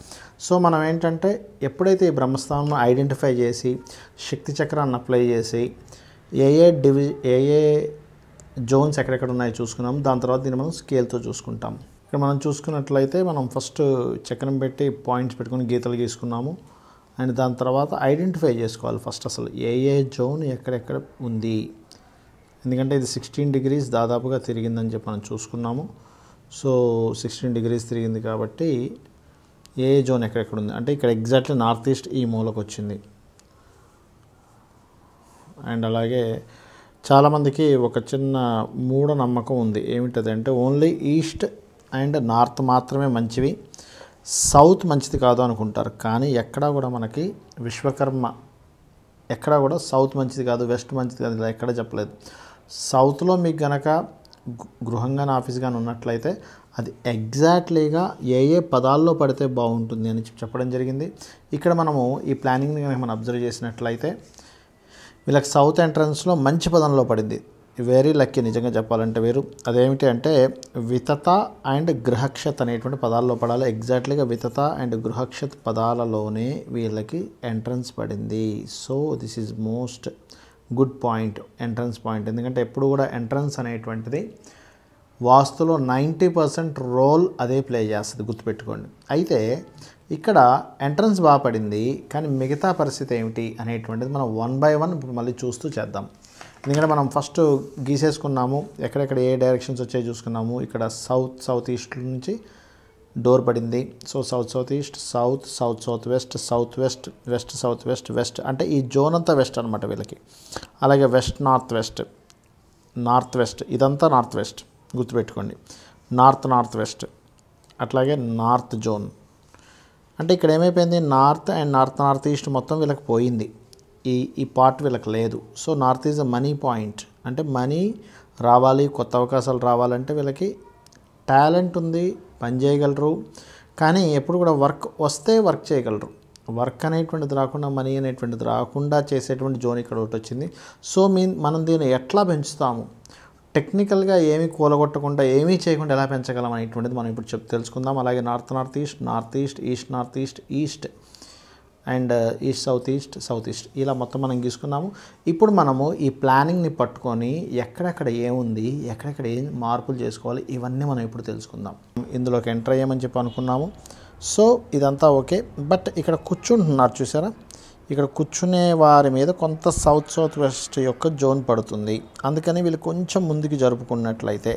సో మనం ఏంటంటే ఎప్పుడైతే ఈ బ్రహ్మస్థానం ఐడెంటిఫై చేసి శక్తి చక్రాన్ని అప్లై చేసి ఏ జోన్స్ ఎక్కడెక్కడ ఉన్నాయో చూసుకున్నాం, దాని తర్వాత దీన్ని మనం స్కేల్తో చూసుకుంటాం. ఇక్కడ మనం చూసుకున్నట్లయితే మనం ఫస్ట్ చక్రం పెట్టి పాయింట్స్ పెట్టుకుని గీతలు గీసుకున్నాము. అండ్ దాని తర్వాత ఐడెంటిఫై చేసుకోవాలి ఫస్ట్ అసలు ఏ జోన్ ఎక్కడెక్కడ ఉంది, ఎందుకంటే ఇది 16 degrees దాదాపుగా తిరిగిందని చెప్పి మనం చూసుకున్నాము. సో 16 degrees తిరిగింది కాబట్టి ఏ జోన్ ఎక్కడెక్కడ ఉంది అంటే ఇక్కడ ఎగ్జాక్ట్లీ నార్త్ ఈస్ట్ ఈ మూలకు వచ్చింది. అండ్ అలాగే చాలామందికి ఒక చిన్న మూఢనమ్మకం ఉంది, ఏమిటది అంటే ఓన్లీ ఈస్ట్ అండ్ నార్త్ మాత్రమే మంచివి, సౌత్ మంచిది కాదు అనుకుంటారు, కానీ ఎక్కడా కూడా మనకి విశ్వకర్మ ఎక్కడా కూడా సౌత్ మంచిది కాదు, వెస్ట్ మంచిది కాదు ఇలా ఎక్కడ చెప్పలేదు. సౌత్లో మీకు గనక గృహం కానీ ఆఫీస్ కానీ ఉన్నట్లయితే అది ఎగ్జాక్ట్లీగా ఏ ఏ పదాల్లో పడితే బాగుంటుంది అని చెప్పడం జరిగింది. ఇక్కడ మనము ఈ ప్లానింగ్ని కనుక మనం అబ్జర్వ్ చేసినట్లయితే వీళ్ళకి సౌత్ ఎంట్రన్స్లో మంచి పదంలో పడింది. వెరీ లక్కీ నిజంగా చెప్పాలంటే వీరు. అదేమిటి అంటే వితత అండ్ గృహక్షత్ అనేటువంటి పదాల్లో పడాలి. ఎగ్జాక్ట్లీగా వితత అండ్ గృహక్షత్ పదాలలోనే వీళ్ళకి ఎంట్రన్స్ పడింది. So this is most good point, entrance point. ఎందుకంటే ఎప్పుడు కూడా ఎంట్రన్స్ అనేటువంటిది వాస్తులో 90% రోల్ అదే ప్లే చేస్తుంది, గుర్తుపెట్టుకోండి. అయితే ఇక్కడ ఎంట్రన్స్ బాగా పడింది, కానీ మిగతా పరిస్థితి ఏమిటి అనేటువంటిది మనం 1 by 1 ఇప్పుడు మళ్ళీ చూస్తూ చేద్దాం. ఎందుకంటే మనం ఫస్ట్ గీసేసుకున్నాము, ఎక్కడెక్కడ ఏ డైరెక్షన్స్ వచ్చాయి చూసుకున్నాము. ఇక్కడ సౌత్ ఈస్ట్ నుంచి డోర్ పడింది. So south east, south west, south west అంటే ఈ జోన్ అంతా వెస్ట్ అనమాట వీళ్ళకి. అలాగే నార్త్ వెస్ట్ ఇదంతా నార్త్ వెస్ట్ గుర్తుపెట్టుకోండి. నార్త్ వెస్ట్ అట్లాగే నార్త్ జోన్. అంటే ఇక్కడ ఏమైపోయింది, నార్త్ అండ్ నార్త్ ఈస్ట్ మొత్తం వీళ్ళకి పోయింది, ఈ పార్ట్ వీళ్ళకి లేదు. So north is a money point. అంటే మనీ రావాలి, కొత్త అవకాశాలు రావాలంటే వీళ్ళకి టాలెంట్ ఉంది, పని చేయగలరు. కానీ ఎప్పుడు కూడా వర్క్ వస్తే వర్క్ చేయగలరు. వర్క్ అనేటువంటిది రాకుండా, మనీ అనేటువంటిది రాకుండా చేసేటువంటి జోన్ ఇక్కడ ఒకటి వచ్చింది. సో మనం దీన్ని ఎట్లా పెంచుతాము, టెక్నికల్గా ఏమీ కూలగొట్టకుండా ఏమీ చేయకుండా ఎలా పెంచగలం అనేటువంటిది మనం ఇప్పుడు తెలుసుకుందాం. అలాగే north east and south east ఇలా మొత్తం మనం గీసుకున్నాము. ఇప్పుడు మనము ఈ ప్లానింగ్ని పట్టుకొని ఎక్కడెక్కడ ఏముంది, ఎక్కడెక్కడ ఏం మార్పులు చేసుకోవాలి, ఇవన్నీ మనం ఇప్పుడు తెలుసుకుందాం. ఇందులోకి ఎంటర్ అయ్యామని చెప్పి అనుకున్నాము. సో ఇదంతా ఓకే. బట్ ఇక్కడ కూర్చుంటున్నారు చూసారా, ఇక్కడ కూర్చునే వారి మీద కొంత సౌత్ వెస్ట్ యొక్క జోన్ పడుతుంది. అందుకని వీళ్ళు కొంచెం ముందుకు జరుపుకున్నట్లయితే,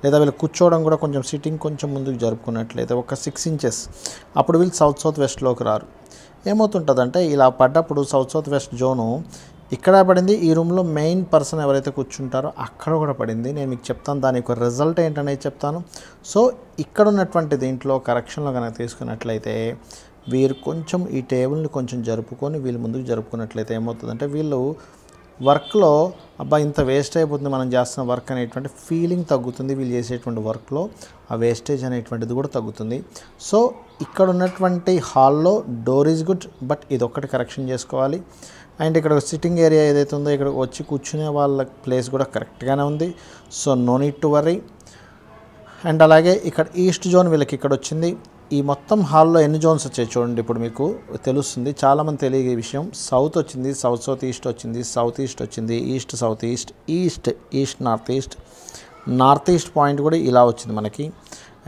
లేదా వీళ్ళు కూర్చోవడం కూడా కొంచెం సిట్టింగ్ కొంచెం ముందుకు జరుపుకున్నట్లయితే ఒక 6 inches, అప్పుడు వీళ్ళు సౌత్ వెస్ట్లోకి రారు. ఏమవుతుంటుందంటే ఇలా పడ్డప్పుడు సౌత్ వెస్ట్ జోను ఇక్కడ పడింది. ఈ రూమ్లో మెయిన్ పర్సన్ ఎవరైతే కూర్చుంటారో అక్కడ కూడా పడింది. నేను మీకు చెప్తాను దాని యొక్క రిజల్ట్ ఏంటనేది చెప్తాను. సో ఇక్కడ ఉన్నటువంటి దీంట్లో కరెక్షన్లో కనుక తీసుకున్నట్లయితే వీరు కొంచెం ఈ టేబుల్ని కొంచెం జరుపుకొని వీళ్ళు ముందుకు జరుపుకున్నట్లయితే ఏమవుతుందంటే వీళ్ళు వర్క్లో అబ్బా ఇంత వేస్ట్ అయిపోతుంది మనం చేస్తున్న వర్క్ అనేటువంటి ఫీలింగ్ తగ్గుతుంది. వీళ్ళు చేసేటువంటి వర్క్లో ఆ వేస్టేజ్ అనేటువంటిది కూడా తగ్గుతుంది. సో ఇక్కడ ఉన్నటువంటి హాల్లో డోర్ ఈజ్ గుడ్, బట్ ఇది ఒక్కటి కరెక్షన్ చేసుకోవాలి. అండ్ ఇక్కడ సిట్టింగ్ ఏరియా ఏదైతే ఉందో ఇక్కడ వచ్చి కూర్చునే వాళ్ళ ప్లేస్ కూడా కరెక్ట్గానే ఉంది. So no need to worry. And అలాగే ఇక్కడ ఈస్ట్ జోన్ వీళ్ళకి ఇక్కడ వచ్చింది. ఈ మొత్తం హాల్లో ఎన్ని జోన్స్ వచ్చాయి చూడండి, ఇప్పుడు మీకు తెలుస్తుంది. చాలామంది తెలియదు ఈ విషయం. సౌత్ వచ్చింది, సౌత్ ఈస్ట్ వచ్చింది, సౌత్ ఈస్ట్ వచ్చింది, south east north east point కూడా ఇలా వచ్చింది మనకి,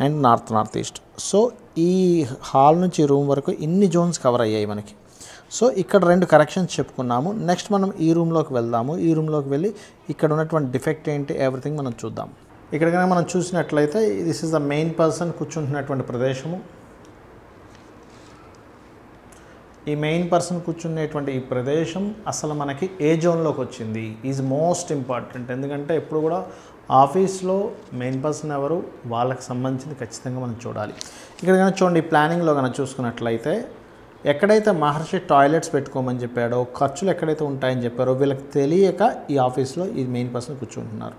అండ్ నార్త్ ఈస్ట్. సో ఈ హాల్ నుంచి రూమ్ వరకు ఇన్ని జోన్స్ కవర్ అయ్యాయి మనకి. సో ఇక్కడ 2 కరెక్షన్స్ చెప్పుకున్నాము. నెక్స్ట్ మనం ఈ రూమ్లోకి వెళ్దాము. ఈ రూమ్లోకి వెళ్ళి ఇక్కడ ఉన్నటువంటి డిఫెక్ట్ ఏంటి ఎవ్రీథింగ్ మనం చూద్దాం. ఇక్కడ కనుక మనం చూసినట్లయితే this is the main person కూర్చుంటున్నటువంటి ప్రదేశము. ఈ మెయిన్ పర్సన్ కూర్చునేటువంటి ఈ ప్రదేశం అసలు మనకి ఏ జోన్లోకి వచ్చింది ఈజ్ మోస్ట్ ఇంపార్టెంట్. ఎందుకంటే ఎప్పుడు కూడా ఆఫీస్లో మెయిన్ పర్సన్ ఎవరు వాళ్ళకి సంబంధించింది ఖచ్చితంగా మనం చూడాలి. ఇక్కడ కనుక చూడండి, ఈ ప్లానింగ్లో కనుక చూసుకున్నట్లయితే ఎక్కడైతే మహర్షి టాయిలెట్స్ పెట్టుకోమని చెప్పాడో, ఖర్చులు ఎక్కడైతే ఉంటాయని చెప్పారో వీళ్ళకి తెలియక ఈ ఆఫీస్లో ఈ మెయిన్ పర్సన్ కూర్చుంటున్నారు.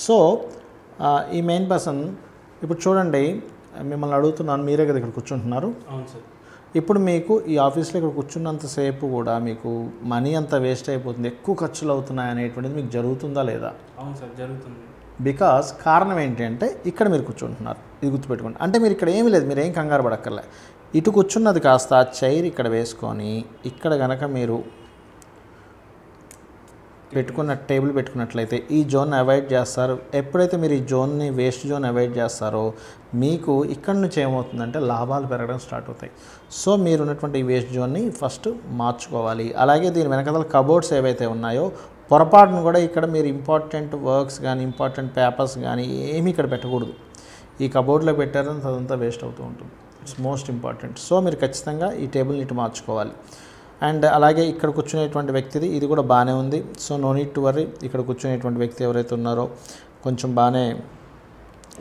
సో ఈ మెయిన్ పర్సన్ ఇప్పుడు చూడండి, మిమ్మల్ని అడుగుతున్నాను, మీరే కదా ఇక్కడ కూర్చుంటున్నారు. అవును సార్. ఇప్పుడు మీకు ఈ ఆఫీస్లో ఇక్కడ కూర్చున్నంతసేపు కూడా మీకు మనీ అంతా వేస్ట్ అయిపోతుంది, ఎక్కువ ఖర్చులు అవుతున్నాయి అనేటువంటిది మీకు జరుగుతుందా లేదా? అవును సార్, జరుగుతుంది. బికాస్ కారణం ఏంటంటే ఇక్కడ మీరు కూర్చుంటున్నారు, ఇది గుర్తుపెట్టుకోండి. అంటే మీరు ఇక్కడ ఏమీ లేదు, మీరు ఏం కంగారు పడక్కర్లే. ఇటు కూర్చున్నది కాస్త చైర్ ఇక్కడ వేసుకొని ఇక్కడ కనుక మీరు టేబుల్ పెట్టుకున్నట్లయితే ఈ జోన్ అవాయిడ్ చేస్తారు. ఎప్పుడైతే మీరు ఈ జోన్ని వేస్ట్ జోన్ అవాయిడ్ చేస్తారో మీకు ఇక్కడ నుంచి ఏమవుతుందంటే లాభాలు పెరగడం స్టార్ట్ అవుతాయి. సో మీరు ఉన్నటువంటి ఈ వేస్ట్ జోన్ని ఫస్ట్ మార్చుకోవాలి. అలాగే దీని వెనకాల కబోర్డ్స్ ఏవైతే ఉన్నాయో పొరపాటును కూడా ఇక్కడ మీరు ఇంపార్టెంట్ వర్క్స్ కానీ ఇంపార్టెంట్ పేపర్స్ కానీ ఏమీ ఇక్కడ పెట్టకూడదు. ఈ కబోర్డ్లో పెట్టారని అదంతా వేస్ట్ అవుతూ ఉంటుంది. It's most important. సో మీరు ఖచ్చితంగా ఈ టేబుల్ని ఇటు మార్చుకోవాలి. అండ్ అలాగే ఇక్కడ కూర్చునేటువంటి వ్యక్తిది ఇది కూడా బాగానే ఉంది. So no need to worry. ఇక్కడ కూర్చునేటువంటి వ్యక్తి ఎవరైతే ఉన్నారో కొంచెం బాగానే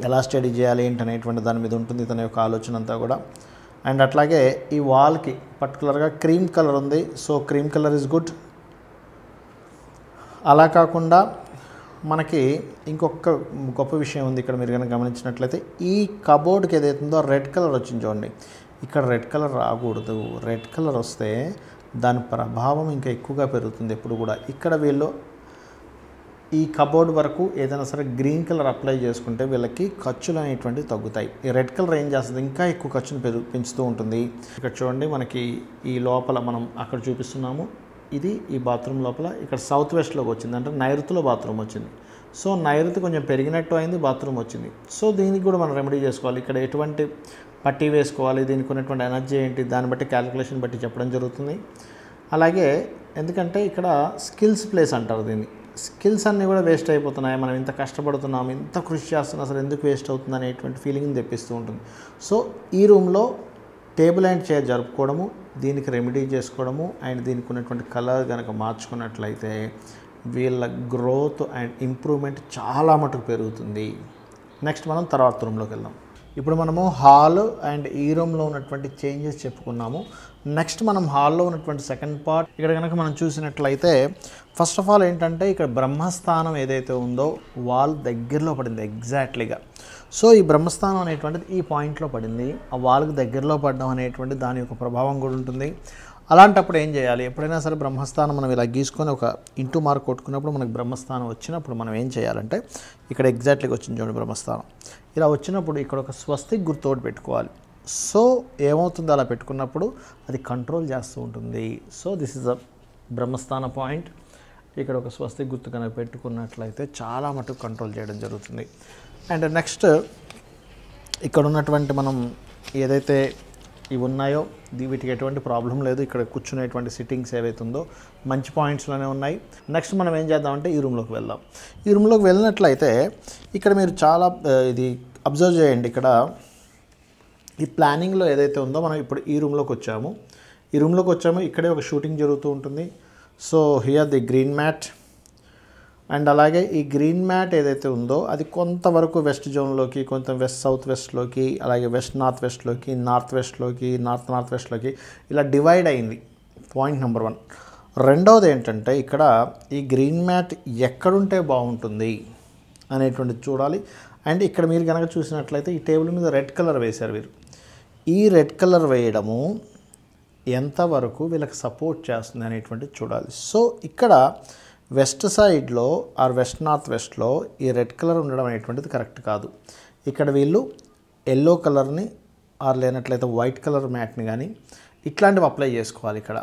ఎలా స్టడీ చేయాలి ఏంటి అనేటువంటి దాని మీద ఉంటుంది తన యొక్క ఆలోచన అంతా కూడా. అండ్ అట్లాగే ఈ వాల్కి పర్టికులర్గా క్రీమ్ కలర్ ఉంది, so cream colour is good. అలా కాకుండా మనకి ఇంకొక గొప్ప విషయం ఉంది ఇక్కడ, మీరు కనుక గమనించినట్లయితే ఈ కబోర్డ్కి ఏదైతుందో రెడ్ కలర్ వచ్చింది చూడండి. ఇక్కడ రెడ్ కలర్ రాకూడదు. రెడ్ కలర్ వస్తే దాని ప్రభావం ఇంకా ఎక్కువగా పెరుగుతుంది ఎప్పుడు కూడా. ఇక్కడ వీళ్ళు ఈ కబోర్డ్ వరకు ఏదైనా సరే గ్రీన్ కలర్ అప్లై చేసుకుంటే వీళ్ళకి ఖర్చులు అనేటువంటివి తగ్గుతాయి. ఈ రెడ్ కలర్ ఏం చేస్తుంది, ఇంకా ఎక్కువ ఖర్చును పెంచుతూ ఉంటుంది. ఇక్కడ చూడండి, మనకి ఈ లోపల మనం అక్కడ చూపిస్తున్నాము, ఇది ఈ బాత్రూమ్ లోపల ఇక్కడ సౌత్ వెస్ట్లోకి వచ్చింది, అంటే నైరుతిలో బాత్రూమ్ వచ్చింది. సో నైరుతి కొంచెం పెరిగినట్టు అయింది, బాత్రూమ్ వచ్చింది. సో దీనికి కూడా మనం రెమెడీ చేసుకోవాలి. ఇక్కడ ఎటువంటి పట్టీ వేసుకోవాలి, దీనికి ఉన్నటువంటి ఎనర్జీ ఏంటి, దాన్ని బట్టి క్యాలిక్యులేషన్ బట్టి చెప్పడం జరుగుతుంది. అలాగే ఎందుకంటే ఇక్కడ స్కిల్స్ ప్లేస్ అంటారు దీన్ని. స్కిల్స్ అన్నీ కూడా వేస్ట్ అయిపోతున్నాయి, మనం ఇంత కష్టపడుతున్నాము, ఇంత కృషి చేస్తున్నాం, అసలు ఎందుకు వేస్ట్ అవుతుంది అనేటువంటి ఫీలింగ్ని తెప్పిస్తూ ఉంటుంది. సో ఈ రూమ్లో టేబుల్ అండ్ చైర్ జరుపుకోవడము, దీనికి రెమెడీ చేసుకోవడము, అండ్ దీనికి ఉన్నటువంటి కలర్ కనుక మార్చుకున్నట్లయితే వీళ్ళ గ్రోత్ అండ్ ఇంప్రూవ్మెంట్ చాలా మటుకు పెరుగుతుంది. నెక్స్ట్ మనం తర్వాత రూమ్లోకి వెళ్దాం. ఇప్పుడు మనము హాల్ అండ్ ఈ రూమ్లో ఉన్నటువంటి చేంజెస్ చెప్పుకున్నాము. నెక్స్ట్ మనం హాల్లో ఉన్నటువంటి సెకండ్ పార్ట్ ఇక్కడ కనుక మనం చూసినట్లయితే ఫస్ట్ ఆఫ్ ఆల్ ఏంటంటే ఇక్కడ బ్రహ్మస్థానం ఏదైతే ఉందో వాల్ దగ్గరలో పడింది ఎగ్జాక్ట్లీగా. సో ఈ బ్రహ్మస్థానం అనేటువంటిది ఈ పాయింట్లో పడింది, ఆ వాల్కి దగ్గరలో పడడం అనేటువంటి దాని యొక్క ప్రభావం కూడా ఉంటుంది. అలాంటప్పుడు ఏం చేయాలి, ఎప్పుడైనా సరే బ్రహ్మస్థానం మనం ఇలా గీసుకొని ఒక ఇంటూ మార్క్ కొట్టుకున్నప్పుడు మనకు బ్రహ్మస్థానం వచ్చినప్పుడు మనం ఏం చేయాలంటే ఇక్కడ ఎగ్జాక్ట్లీగా వచ్చింది చూడండి బ్రహ్మస్థానం, ఇలా వచ్చినప్పుడు ఇక్కడ ఒక స్వస్తిక్ గుర్తోటి పెట్టుకోవాలి. సో ఏమవుతుందో అలా పెట్టుకున్నప్పుడు అది కంట్రోల్ చేస్తూ ఉంటుంది. So this is a Brahmasthana point. ఇక్కడ ఒక స్వస్తిక్ గుర్తు కనుక పెట్టుకున్నట్లయితే చాలా మటుకు కంట్రోల్ చేయడం జరుగుతుంది. అండ్ నెక్స్ట్ ఇక్కడ ఉన్నటువంటి మనం ఏదైతే ఇవి ఉన్నాయో వీటికి ఎటువంటి ప్రాబ్లం లేదు. ఇక్కడ కూర్చునేటువంటి సిట్టింగ్స్ ఏవైతే ఉందో మంచి పాయింట్స్లోనే ఉన్నాయి. నెక్స్ట్ మనం ఏం చేద్దామంటే ఈ రూమ్లోకి వెళ్దాం. ఈ రూమ్లోకి వెళ్ళినట్లయితే ఇక్కడ మీరు చాలా ఇది అబ్జర్వ్ చేయండి. ఇక్కడ ఈ ప్లానింగ్లో ఏదైతే ఉందో మనం ఇప్పుడు ఈ రూమ్లోకి వచ్చాము. ఇక్కడే ఒక షూటింగ్ జరుగుతూ ఉంటుంది. So here the green mat, and అలాగే ఈ గ్రీన్ మ్యాట్ ఏదైతే ఉందో అది కొంతవరకు వెస్ట్ జోన్లోకి, కొంత వెస్ట్ సౌత్ వెస్ట్లోకి, అలాగే వెస్ట్ నార్త్ వెస్ట్లోకి, నార్త్ వెస్ట్లోకి, నార్త్ వెస్ట్లోకి ఇలా డివైడ్ అయింది. Point number 1. రెండవది ఏంటంటే ఇక్కడ ఈ గ్రీన్ మ్యాట్ ఎక్కడుంటే బాగుంటుంది అనేటువంటిది చూడాలి. అండ్ ఇక్కడ మీరు కనుక చూసినట్లయితే ఈ టేబుల్ మీద రెడ్ కలర్ వేశారు వీరు. ఈ రెడ్ కలర్ వేయడము ఎంతవరకు వీళ్ళకి సపోర్ట్ చేస్తుంది అనేటువంటిది చూడాలి. సో ఇక్కడ వెస్ట్ సైడ్లో ఆర్ వెస్ట్ నార్త్ వెస్ట్లో ఈ రెడ్ కలర్ ఉండడం అనేటువంటిది కరెక్ట్ కాదు. ఇక్కడ వీళ్ళు ఎల్లో కలర్ని ఆర్ లేనట్లయితే వైట్ కలర్ మ్యాట్ని కానీ ఇట్లాంటివి అప్లై చేసుకోవాలి ఇక్కడ.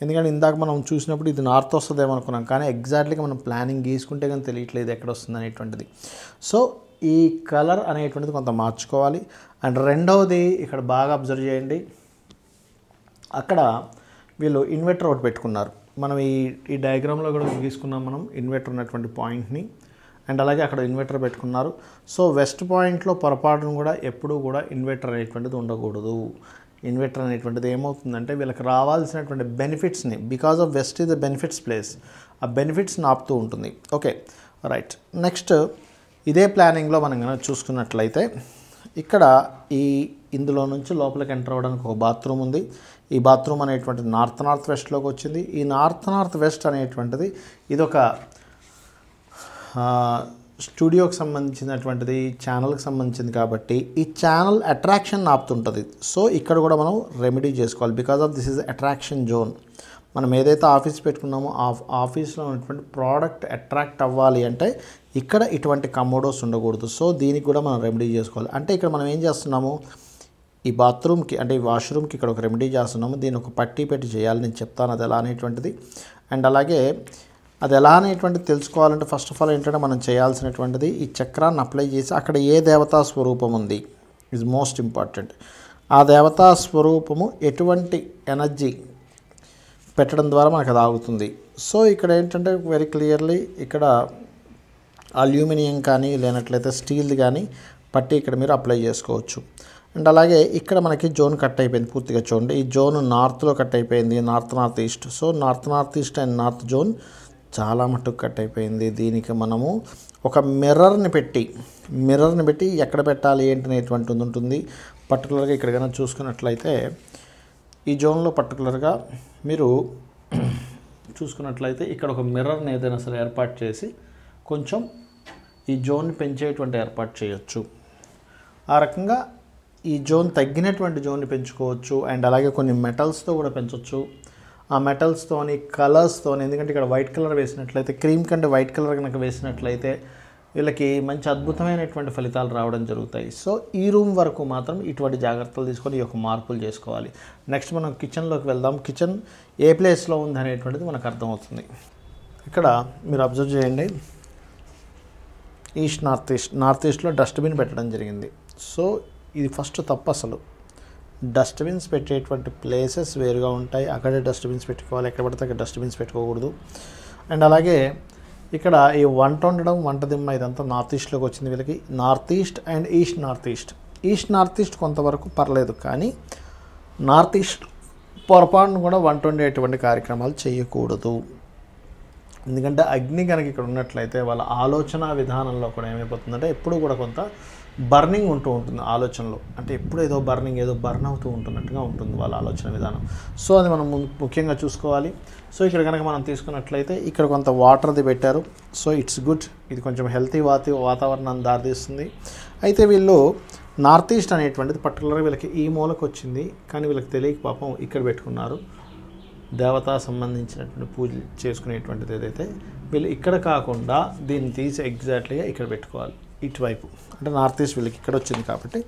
ఎందుకంటే ఇందాక మనం చూసినప్పుడు ఇది నార్త్ వస్తుందేమో అనుకున్నాం, కానీ ఎగ్జాక్ట్లీగా మనం ప్లానింగ్ గీసుకుంటే కానీ తెలియట్లేదు ఎక్కడ వస్తుంది అనేటువంటిది. సో ఈ కలర్ అనేటువంటిది కొంత మార్చుకోవాలి. అండ్ రెండవది ఇక్కడ బాగా అబ్జర్వ్ చేయండి, అక్కడ వీళ్ళు ఇన్వర్టర్ ఒకటి పెట్టుకున్నారు. మనం ఈ డయాగ్రామ్లో కూడా గీసుకున్నాం మనం ఇన్వర్టర్ ఉన్నటువంటి పాయింట్ని. అండ్ అలాగే అక్కడ ఇన్వర్టర్ పెట్టుకున్నారు. సో వెస్ట్ పాయింట్లో పొరపాటును కూడా ఎప్పుడూ కూడా ఇన్వర్టర్ అనేటువంటిది ఉండకూడదు. ఇన్వర్టర్ అనేటువంటిది ఏమవుతుందంటే వీళ్ళకి రావాల్సినటువంటి బెనిఫిట్స్ని, because of west is the benefits place, ఆ బెనిఫిట్స్ని ఆపుతూ ఉంటుంది. Okay right. నెక్స్ట్ ఇదే ప్లానింగ్లో మనం కనుక చూసుకున్నట్లయితే ఇక్కడ ఇందులో నుంచి లోపలికి ఎంటర్ అవ్వడానికి ఒక బాత్రూమ్ ఉంది. ఈ బాత్రూమ్ అనేటువంటిది నార్త్ వెస్ట్లోకి వచ్చింది. ఈ నార్త్ వెస్ట్ అనేటువంటిది ఇదొక స్టూడియోకి సంబంధించినటువంటిది, ఛానల్కి సంబంధించింది కాబట్టి ఈ ఛానల్ అట్రాక్షన్ ఆపుతుంటుంది. సో ఇక్కడ కూడా మనం రెమెడీ చేసుకోవాలి. Because of this is attraction zone. మనం ఏదైతే ఆఫీస్ పెట్టుకున్నామో ఆ ఆఫీస్లో ఉన్నటువంటి ప్రోడక్ట్ అట్రాక్ట్ అవ్వాలి అంటే ఇక్కడ ఇటువంటి కమోడోస్ ఉండకూడదు. సో దీనికి కూడా మనం రెమెడీ చేసుకోవాలి. అంటే ఇక్కడ మనం ఏం చేస్తున్నాము, ఈ బాత్రూమ్కి అంటే ఈ వాష్రూమ్కి ఇక్కడ ఒక రెమెడీ చేస్తున్నాము. దీన్ని ఒక పట్టీ పెట్టి చేయాలి, నేను చెప్తాను అది ఎలా అనేటువంటిది. అండ్ అలాగే అది ఎలా అనేటువంటిది తెలుసుకోవాలంటే ఫస్ట్ ఆఫ్ ఆల్ ఏంటంటే మనం చేయాల్సినటువంటిది ఈ చక్రాన్ని అప్లై చేసి అక్కడ ఏ దేవతా స్వరూపం ఉంది ఈజ్ మోస్ట్ ఇంపార్టెంట్. ఆ దేవతా స్వరూపము ఎటువంటి ఎనర్జీ పెట్టడం ద్వారా మనకు అది ఆగుతుంది. సో ఇక్కడ ఏంటంటే వెరీ క్లియర్లీ ఇక్కడ అల్యూమినియం కానీ లేనట్లయితే స్టీల్ కానీ పట్టి ఇక్కడ మీరు అప్లై చేసుకోవచ్చు. అండ్ అలాగే ఇక్కడ మనకి జోన్ కట్ అయిపోయింది పూర్తిగా చూడండి. ఈ జోన్ నార్త్లో కట్ అయిపోయింది, north east. So north east and north zone చాలా మట్టుకు కట్ అయిపోయింది. దీనికి మనము ఒక మిర్రర్ని పెట్టి ఎక్కడ పెట్టాలి ఏంటి అనేటువంటిది ఉంటుంది. పర్టికులర్గా ఇక్కడ కనుక చూసుకున్నట్లయితే ఈ జోన్లో పర్టికులర్గా మీరు చూసుకున్నట్లయితే ఇక్కడ ఒక మిర్రర్ని ఏదైనా సరే ఏర్పాటు చేసి కొంచెం ఈ జోన్ పెంచేటువంటి ఏర్పాటు చేయొచ్చు. ఆ రకంగా ఈ జోన్ తగ్గినటువంటి జోన్ని పెంచుకోవచ్చు. అండ్ అలాగే కొన్ని మెటల్స్తో కూడా పెంచవచ్చు. ఆ మెటల్స్తోని కలర్స్తోని, ఎందుకంటే ఇక్కడ వైట్ కలర్ వేసినట్లయితే, క్రీమ్ కంటే వైట్ కలర్ కనుక వేసినట్లయితే వీళ్ళకి మంచి అద్భుతమైనటువంటి ఫలితాలు రావడం జరుగుతాయి. సో ఈ రూమ్ వరకు మాత్రం ఇటువంటి జాగ్రత్తలు తీసుకొని ఈ యొక్క మార్పులు చేసుకోవాలి. నెక్స్ట్ మనం కిచెన్లోకి వెళ్దాం. కిచెన్ ఏ ప్లేస్లో ఉంది అనేటువంటిది మనకు అర్థమవుతుంది. ఇక్కడ మీరు అబ్జర్వ్ చేయండి, ఈస్ట్ నార్త్ ఈస్ట్లో డస్ట్బిన్ పెట్టడం జరిగింది. సో ఇది ఫస్ట్ తప్పు. అసలు డస్ట్బిన్స్ పెట్టేటువంటి ప్లేసెస్ వేరుగా ఉంటాయి. అక్కడే డస్ట్బిన్స్ పెట్టుకోవాలి, ఎక్కడ పడితే అక్కడ డస్ట్బిన్స్ పెట్టుకోకూడదు. అండ్ అలాగే ఇక్కడ ఈ వంట వండడం, వంట దిమ్మ ఇదంతా నార్త్ ఈస్ట్లోకి వచ్చింది. వీళ్ళకి north east and east north east కొంతవరకు పర్లేదు, కానీ నార్త్ ఈస్ట్ పొరపాటును కూడా వంట వండేటువంటి కార్యక్రమాలు చేయకూడదు. ఎందుకంటే అగ్ని కనుక ఇక్కడ ఉన్నట్లయితే వాళ్ళ ఆలోచన విధానంలో కూడా ఏమైపోతుందంటే ఎప్పుడు కూడా కొంత బర్నింగ్ ఉంటూ ఉంటుంది ఆలోచనలో. అంటే ఎప్పుడు ఏదో బర్న్ అవుతూ ఉంటున్నట్టుగా ఉంటుంది వాళ్ళ ఆలోచన విధానం. సో అది మనం ముఖ్యంగా చూసుకోవాలి. సో ఇక్కడ కనుక మనం తీసుకున్నట్లయితే ఇక్కడ కొంత వాటర్ది పెట్టారు. So it's good. ఇది కొంచెం హెల్తీ వాతావరణాన్ని దారితీస్తుంది. అయితే వీళ్ళు నార్త్ ఈస్ట్ అనేటువంటిది పర్టికులర్గా వీళ్ళకి ఈ మూలకు వచ్చింది, కానీ వీళ్ళకి తెలియక పాపం ఇక్కడ పెట్టుకున్నారు. దేవతా సంబంధించినటువంటి పూజలు చేసుకునేటువంటిది ఏదైతే వీళ్ళు ఇక్కడ కాకుండా దీన్ని తీసి ఎగ్జాక్ట్లీగా ఇక్కడ పెట్టుకోవాలి, ఇటువైపు. అంటే నార్త్ ఈస్ట్ వీళ్ళకి ఇక్కడ వచ్చింది కాబట్టి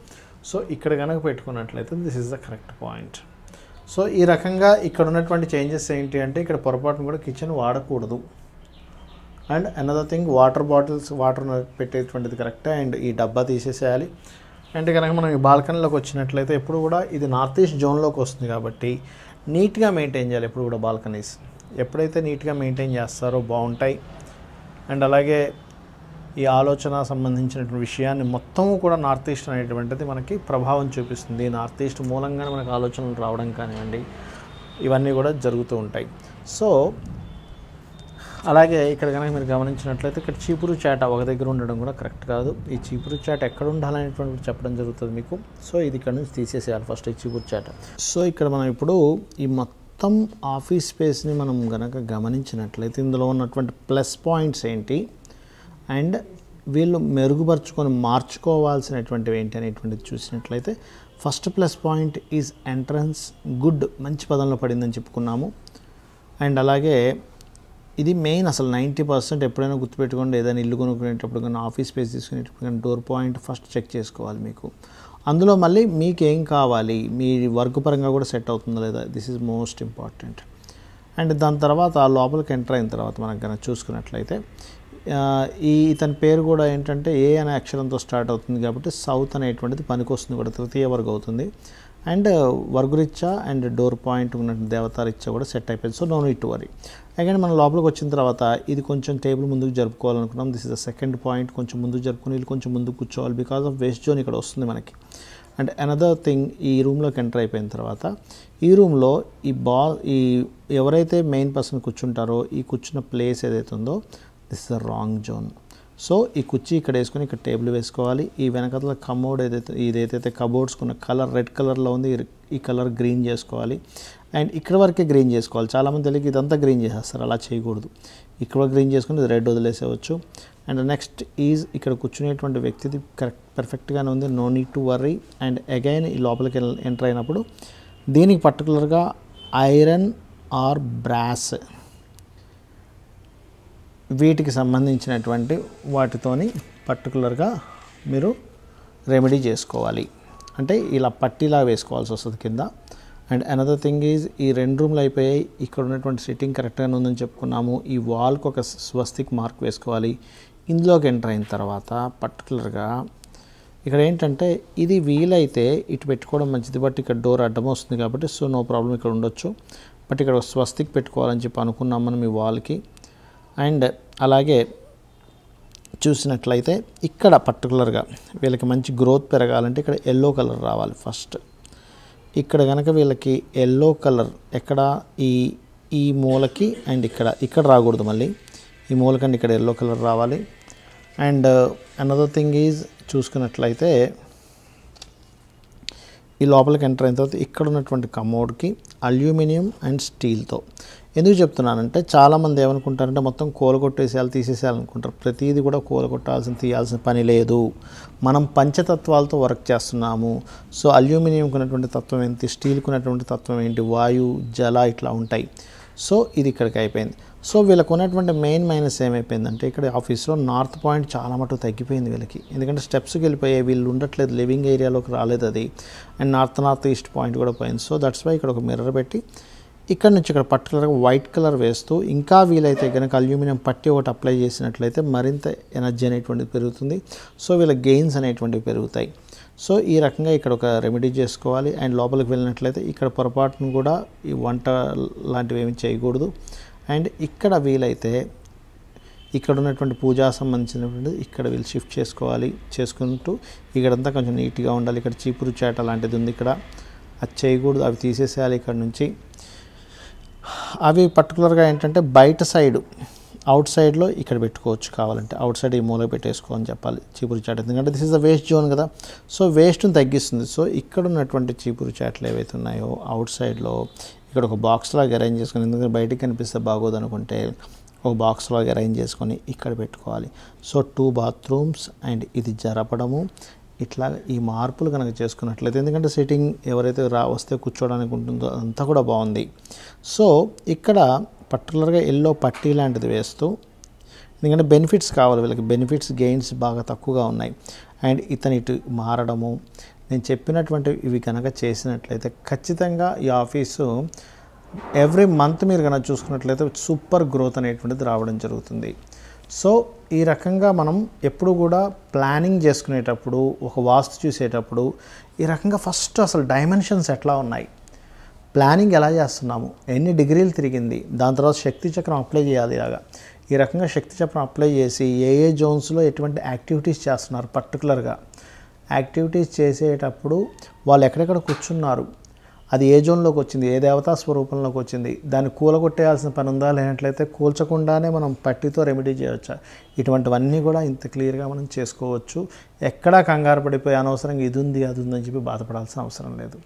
సో ఇక్కడ కనుక పెట్టుకున్నట్లయితే this is the correct point. So ఈ రకంగా ఇక్కడ ఉన్నటువంటి చేంజెస్ ఏంటి అంటే ఇక్కడ పొరపాటును కూడా కిచెన్ వాడకూడదు. And another thing, water bottles water పెట్టేటువంటిది కరెక్టే. అండ్ ఈ డబ్బా తీసేసేయాలి. అంటే కనుక మనం ఈ బాల్కనీలోకి వచ్చినట్లయితే ఎప్పుడు కూడా ఇది నార్త్ ఈస్ట్ జోన్లోకి వస్తుంది కాబట్టి నీట్గా మెయింటైన్ చేయాలి. ఎప్పుడు కూడా బాల్కనీస్ ఎప్పుడైతే నీట్గా మెయింటైన్ చేస్తారో బాగుంటాయి. అండ్ అలాగే ఈ ఆలోచన సంబంధించినటువంటి విషయాన్ని మొత్తము కూడా నార్త్ ఈస్ట్ అనేటువంటిది మనకి ప్రభావం చూపిస్తుంది. నార్త్ ఈస్ట్ మూలంగానే మనకు ఆలోచనలు రావడం కానివ్వండి, ఇవన్నీ కూడా జరుగుతూ ఉంటాయి. సో అలాగే ఇక్కడ కనుక మీరు గమనించినట్లయితే ఇక్కడ చీపురు చాట ఒక దగ్గర ఉండడం కూడా కరెక్ట్ కాదు. ఈ చీపురు చాట ఎక్కడ ఉండాలనేటువంటి చెప్పడం జరుగుతుంది మీకు. సో ఇది ఇక్కడ నుంచి తీసేసేయాలి ఫస్ట్, ఈ చీపురు చాట. సో ఇక్కడ మనం ఇప్పుడు ఈ మొత్తం ఆఫీస్ స్పేస్ని మనం కనుక గమనించినట్లయితే ఇందులో ఉన్నటువంటి ప్లస్ పాయింట్స్ ఏంటి అండ్ వీళ్ళు మెరుగుపరుచుకొని మార్చుకోవాల్సినటువంటివి ఏంటి అనేటువంటిది చూసినట్లయితే first plus point is entrance. Good, మంచి పదంలో పడిందని చెప్పుకున్నాము. అండ్ అలాగే ఇది మెయిన్, అసలు 90% ఎప్పుడైనా గుర్తుపెట్టుకోండి. ఏదైనా ఇల్లు కొనుక్కునేటప్పుడు కానీ ఆఫీస్ స్పేస్ తీసుకునేటప్పుడు కానీ డోర్ పాయింట్ ఫస్ట్ చెక్ చేసుకోవాలి మీకు. అందులో మళ్ళీ మీకు ఏం కావాలి, మీ వర్క్ పరంగా కూడా సెట్ అవుతుందా లేదా, this is most important. And దాని తర్వాత లోపలికి ఎంటర్ అయిన తర్వాత మనం కనుక చూసుకున్నట్లయితే ఇతని పేరు కూడా ఏంటంటే ఏ అనే అక్షరంతో స్టార్ట్ అవుతుంది కాబట్టి సౌత్ అనేటువంటిది పనికొస్తుంది కూడా, తృతీయ వర్గం అవుతుంది. అండ్ వర్గురిచ్చా అండ్ డోర్ పాయింట్ ఉన్నటువంటి దేవతారిచ్చా కూడా సెట్ అయిపోయింది. So no need to worry. Again మనం లోపలికి వచ్చిన తర్వాత ఇది కొంచెం టేబుల్ ముందుకు జరుపుకోవాలనుకున్నాం. This is the second point. కొంచెం ముందుకు జరుపుకొని వీళ్ళు కొంచెం ముందుకు కూర్చోవాలి బికాస్ ఆఫ్ వేస్ట్ జోన్ ఇక్కడ వస్తుంది మనకి. అండ్ అనదర్ థింగ్, ఈ రూమ్లోకి ఎంటర్ అయిపోయిన తర్వాత ఈ రూమ్లో ఈ ఎవరైతే మెయిన్ పర్సన్ కూర్చుంటారో ఈ కూర్చున్న ప్లేస్ ఏదైతే ఉందో this is the wrong zone. So ఈ కుర్చీ ఇక్కడ వేసుకొని ఇక్కడ టేబుల్ వేసుకోవాలి. ఈ వెనకల కమోడ్ ఇదైతే కబోర్డ్స్కున్న కలర్ రెడ్ కలర్లో ఉంది, ఈ కలర్ గ్రీన్ చేసుకోవాలి. అండ్ ఇక్కడ వరకే గ్రీన్ చేసుకోవాలి. చాలామంది తెలియక ఇదంతా గ్రీన్ చేసేస్తారు, అలా చేయకూడదు. ఇక్కడ గ్రీన్ చేసుకుని ఇది రెడ్ వదిలేసేవచ్చు. అండ్ నెక్స్ట్ ఈజ్ ఇక్కడ కూర్చునేటువంటి వ్యక్తిది పర్ఫెక్ట్గానే ఉంది, no need to worry. And again ఈ లోపలికి ఎంటర్ అయినప్పుడు దీనికి పర్టికులర్గా ఐరన్ ఆర్ బ్రాస్ వీటికి సంబంధించినటువంటి వాటితోని పర్టికులర్గా మీరు రెమెడీ చేసుకోవాలి. అంటే ఇలా పట్టీలా వేసుకోవాల్సి వస్తుంది కింద. అండ్ అనదర్ థింగ్ ఈజ్ ఈ రెండు రూమ్లు అయిపోయాయి. ఇక్కడ ఉన్నటువంటి సిట్టింగ్ కరెక్ట్గానే ఉందని చెప్పుకున్నాము. ఈ వాల్కి ఒక స్వస్తిక్ మార్క్ వేసుకోవాలి. ఇందులోకి ఎంటర్ అయిన తర్వాత పర్టికులర్గా ఇక్కడ ఏంటంటే ఇది వీలైతే ఇటు పెట్టుకోవడం మంచిది, బట్ ఇక్కడ డోర్ అడ్డం వస్తుంది కాబట్టి సో నో ప్రాబ్లం ఇక్కడ ఉండొచ్చు. బట్ ఇక్కడ స్వస్తిక్ పెట్టుకోవాలని చెప్పి అనుకున్నాం మనం ఈ వాల్కి. అండ్ అలాగే చూసినట్లయితే ఇక్కడ పర్టికులర్గా వీళ్ళకి మంచి గ్రోత్ పెరగాలంటే ఇక్కడ ఎల్లో కలర్ రావాలి ఫస్ట్. ఇక్కడ కనుక వీళ్ళకి ఎల్లో కలర్ ఎక్కడ ఈ మూలకి అండ్ ఇక్కడ రాకూడదు, మళ్ళీ ఈ మూలకండి ఇక్కడ ఎల్లో కలర్ రావాలి. అండ్ అనదర్ థింగ్ ఈజ్ చూసుకున్నట్లయితే ఈ లోపలికి ఎంటర్ అయిన తర్వాత ఇక్కడ ఉన్నటువంటి కమోడ్కి అల్యూమినియం అండ్ స్టీల్తో. ఎందుకు చెప్తున్నానంటే చాలామంది ఏమనుకుంటారంటే మొత్తం కూలగొట్టేసేయాలి తీసేసేయాలనుకుంటారు. ప్రతిదీ కూడా తీయాల్సిన పని లేదు. మనం పంచతత్వాలతో వర్క్ చేస్తున్నాము. సో అల్యూమినియంకి ఉన్నటువంటి తత్వం ఏంటి, స్టీల్కి ఉన్నటువంటి తత్వం ఏంటి, వాయు జల ఇట్లా ఉంటాయి. సో ఇది ఇక్కడికి అయిపోయింది. సో వీళ్ళకు ఉన్నటువంటి మెయిన్ మైనస్ ఏమైపోయిందంటే ఇక్కడ ఆఫీస్లో నార్త్ పాయింట్ చాలా మటుకు తగ్గిపోయింది వీళ్ళకి. ఎందుకంటే స్టెప్స్కి వెళ్ళిపోయాయి, వీళ్ళు ఉండట్లేదు, లివింగ్ ఏరియాలోకి రాలేదు అది. అండ్ నార్త్ ఈస్ట్ పాయింట్ కూడా పోయింది. సో దట్స్ వై ఇక్కడ ఒక మిర్రర్ పెట్టి ఇక్కడ నుంచి ఇక్కడ పర్టికులర్గా వైట్ కలర్ వేస్తూ, ఇంకా వీలైతే కనుక అల్యూమినియం పట్టి ఒకటి అప్లై చేసినట్లయితే మరింత ఎనర్జీ అనేటువంటిది పెరుగుతుంది. సో వీళ్ళ గెయిన్స్ అనేటువంటివి పెరుగుతాయి. సో ఈ రకంగా ఇక్కడ ఒక రెమెడీ చేసుకోవాలి. అండ్ లోపలికి వెళ్ళినట్లయితే ఇక్కడ పొరపాటును కూడా ఈ వంట లాంటివి ఏమి చేయకూడదు. అండ్ ఇక్కడ వీలైతే ఇక్కడ ఉన్నటువంటి పూజా సంబంధించినటువంటి ఇక్కడ వీళ్ళు షిఫ్ట్ చేసుకుంటూ ఇక్కడంతా కొంచెం నీట్గా ఉండాలి. ఇక్కడ చీపురు చేట లాంటిది ఉంది, ఇక్కడ అది చేయకూడదు, అవి తీసేసేయాలి ఇక్కడ నుంచి. అవి పర్టికులర్గా ఏంటంటే బయట సైడు అవుట్ సైడ్లో ఇక్కడ పెట్టుకోవచ్చు, కావాలంటే అవుట్ సైడ్ ఈ మూల పెట్టేసుకోని చెప్పాలి చీపురు చాట. ఎందుకంటే this is the waste zone కదా. సో వేస్ట్ని తగ్గిస్తుంది. సో ఇక్కడ ఉన్నటువంటి చీపురు చాటలు ఏవైతే ఉన్నాయో అవుట్ సైడ్లో ఇక్కడ ఒక బాక్స్ లాగా అరేంజ్ చేసుకొని, ఎందుకంటే బయటికి కనిపిస్తే బాగోదు అనుకుంటే ఒక బాక్స్ లాగా అరేంజ్ చేసుకొని ఇక్కడ పెట్టుకోవాలి. సో 2 బాత్రూమ్స్ అండ్ ఇది జరపడము ఇట్లా ఈ మార్పులు కనుక చేసుకున్నట్లయితే, ఎందుకంటే సిట్టింగ్ ఎవరైతే వస్తే కూర్చోవడానికి ఉంటుందో అంతా కూడా బాగుంది. సో ఇక్కడ పర్టికులర్గా ఎల్లో పట్టీ లాంటిది వేస్తూ, ఎందుకంటే బెనిఫిట్స్ కావాలి వీళ్ళకి, బెనిఫిట్స్ గెయిన్స్ బాగా తక్కువగా ఉన్నాయి. అండ్ ఇటు మారడము, నేను చెప్పినటువంటి ఇవి కనుక చేసినట్లయితే ఖచ్చితంగా ఈ ఆఫీసు ఎవ్రీ మంత్ మీరు కనుక చూసుకున్నట్లయితే సూపర్ గ్రోత్ అనేటువంటిది రావడం జరుగుతుంది. సో ఈ రకంగా మనం ఎప్పుడు కూడా ప్లానింగ్ చేసుకునేటప్పుడు, ఒక వాస్తు చూసేటప్పుడు ఈ రకంగా ఫస్ట్ అసలు డైమెన్షన్స్ ఎట్లా ఉన్నాయి, ప్లానింగ్ ఎలా చేస్తున్నాము, ఎన్ని డిగ్రీలు తిరిగింది, దాని తర్వాత శక్తి చక్రం అప్లై చేయాలి. ఇలాగా ఈ రకంగా శక్తి చక్రం అప్లై చేసి ఏ జోన్స్లో ఎటువంటి యాక్టివిటీస్ చేస్తున్నారు, పర్టికులర్గా యాక్టివిటీస్ చేసేటప్పుడు వాళ్ళు ఎక్కడెక్కడ కూర్చున్నారు, అది ఏ జోన్లోకి వచ్చింది, ఏ దేవతా స్వరూపంలోకి వచ్చింది, దాన్ని కూలగొట్టేయాల్సిన పని ఉందా, లేనట్లయితే కూల్చకుండానే మనం పట్టితో రెమెడీ చేయవచ్చా, ఇటువంటివన్నీ కూడా ఇంత క్లియర్గా మనం చేసుకోవచ్చు. ఎక్కడా కంగారు పడిపోయి అనవసరంగా ఇది ఉంది అది ఉందని చెప్పి బాధపడాల్సిన అవసరం లేదు.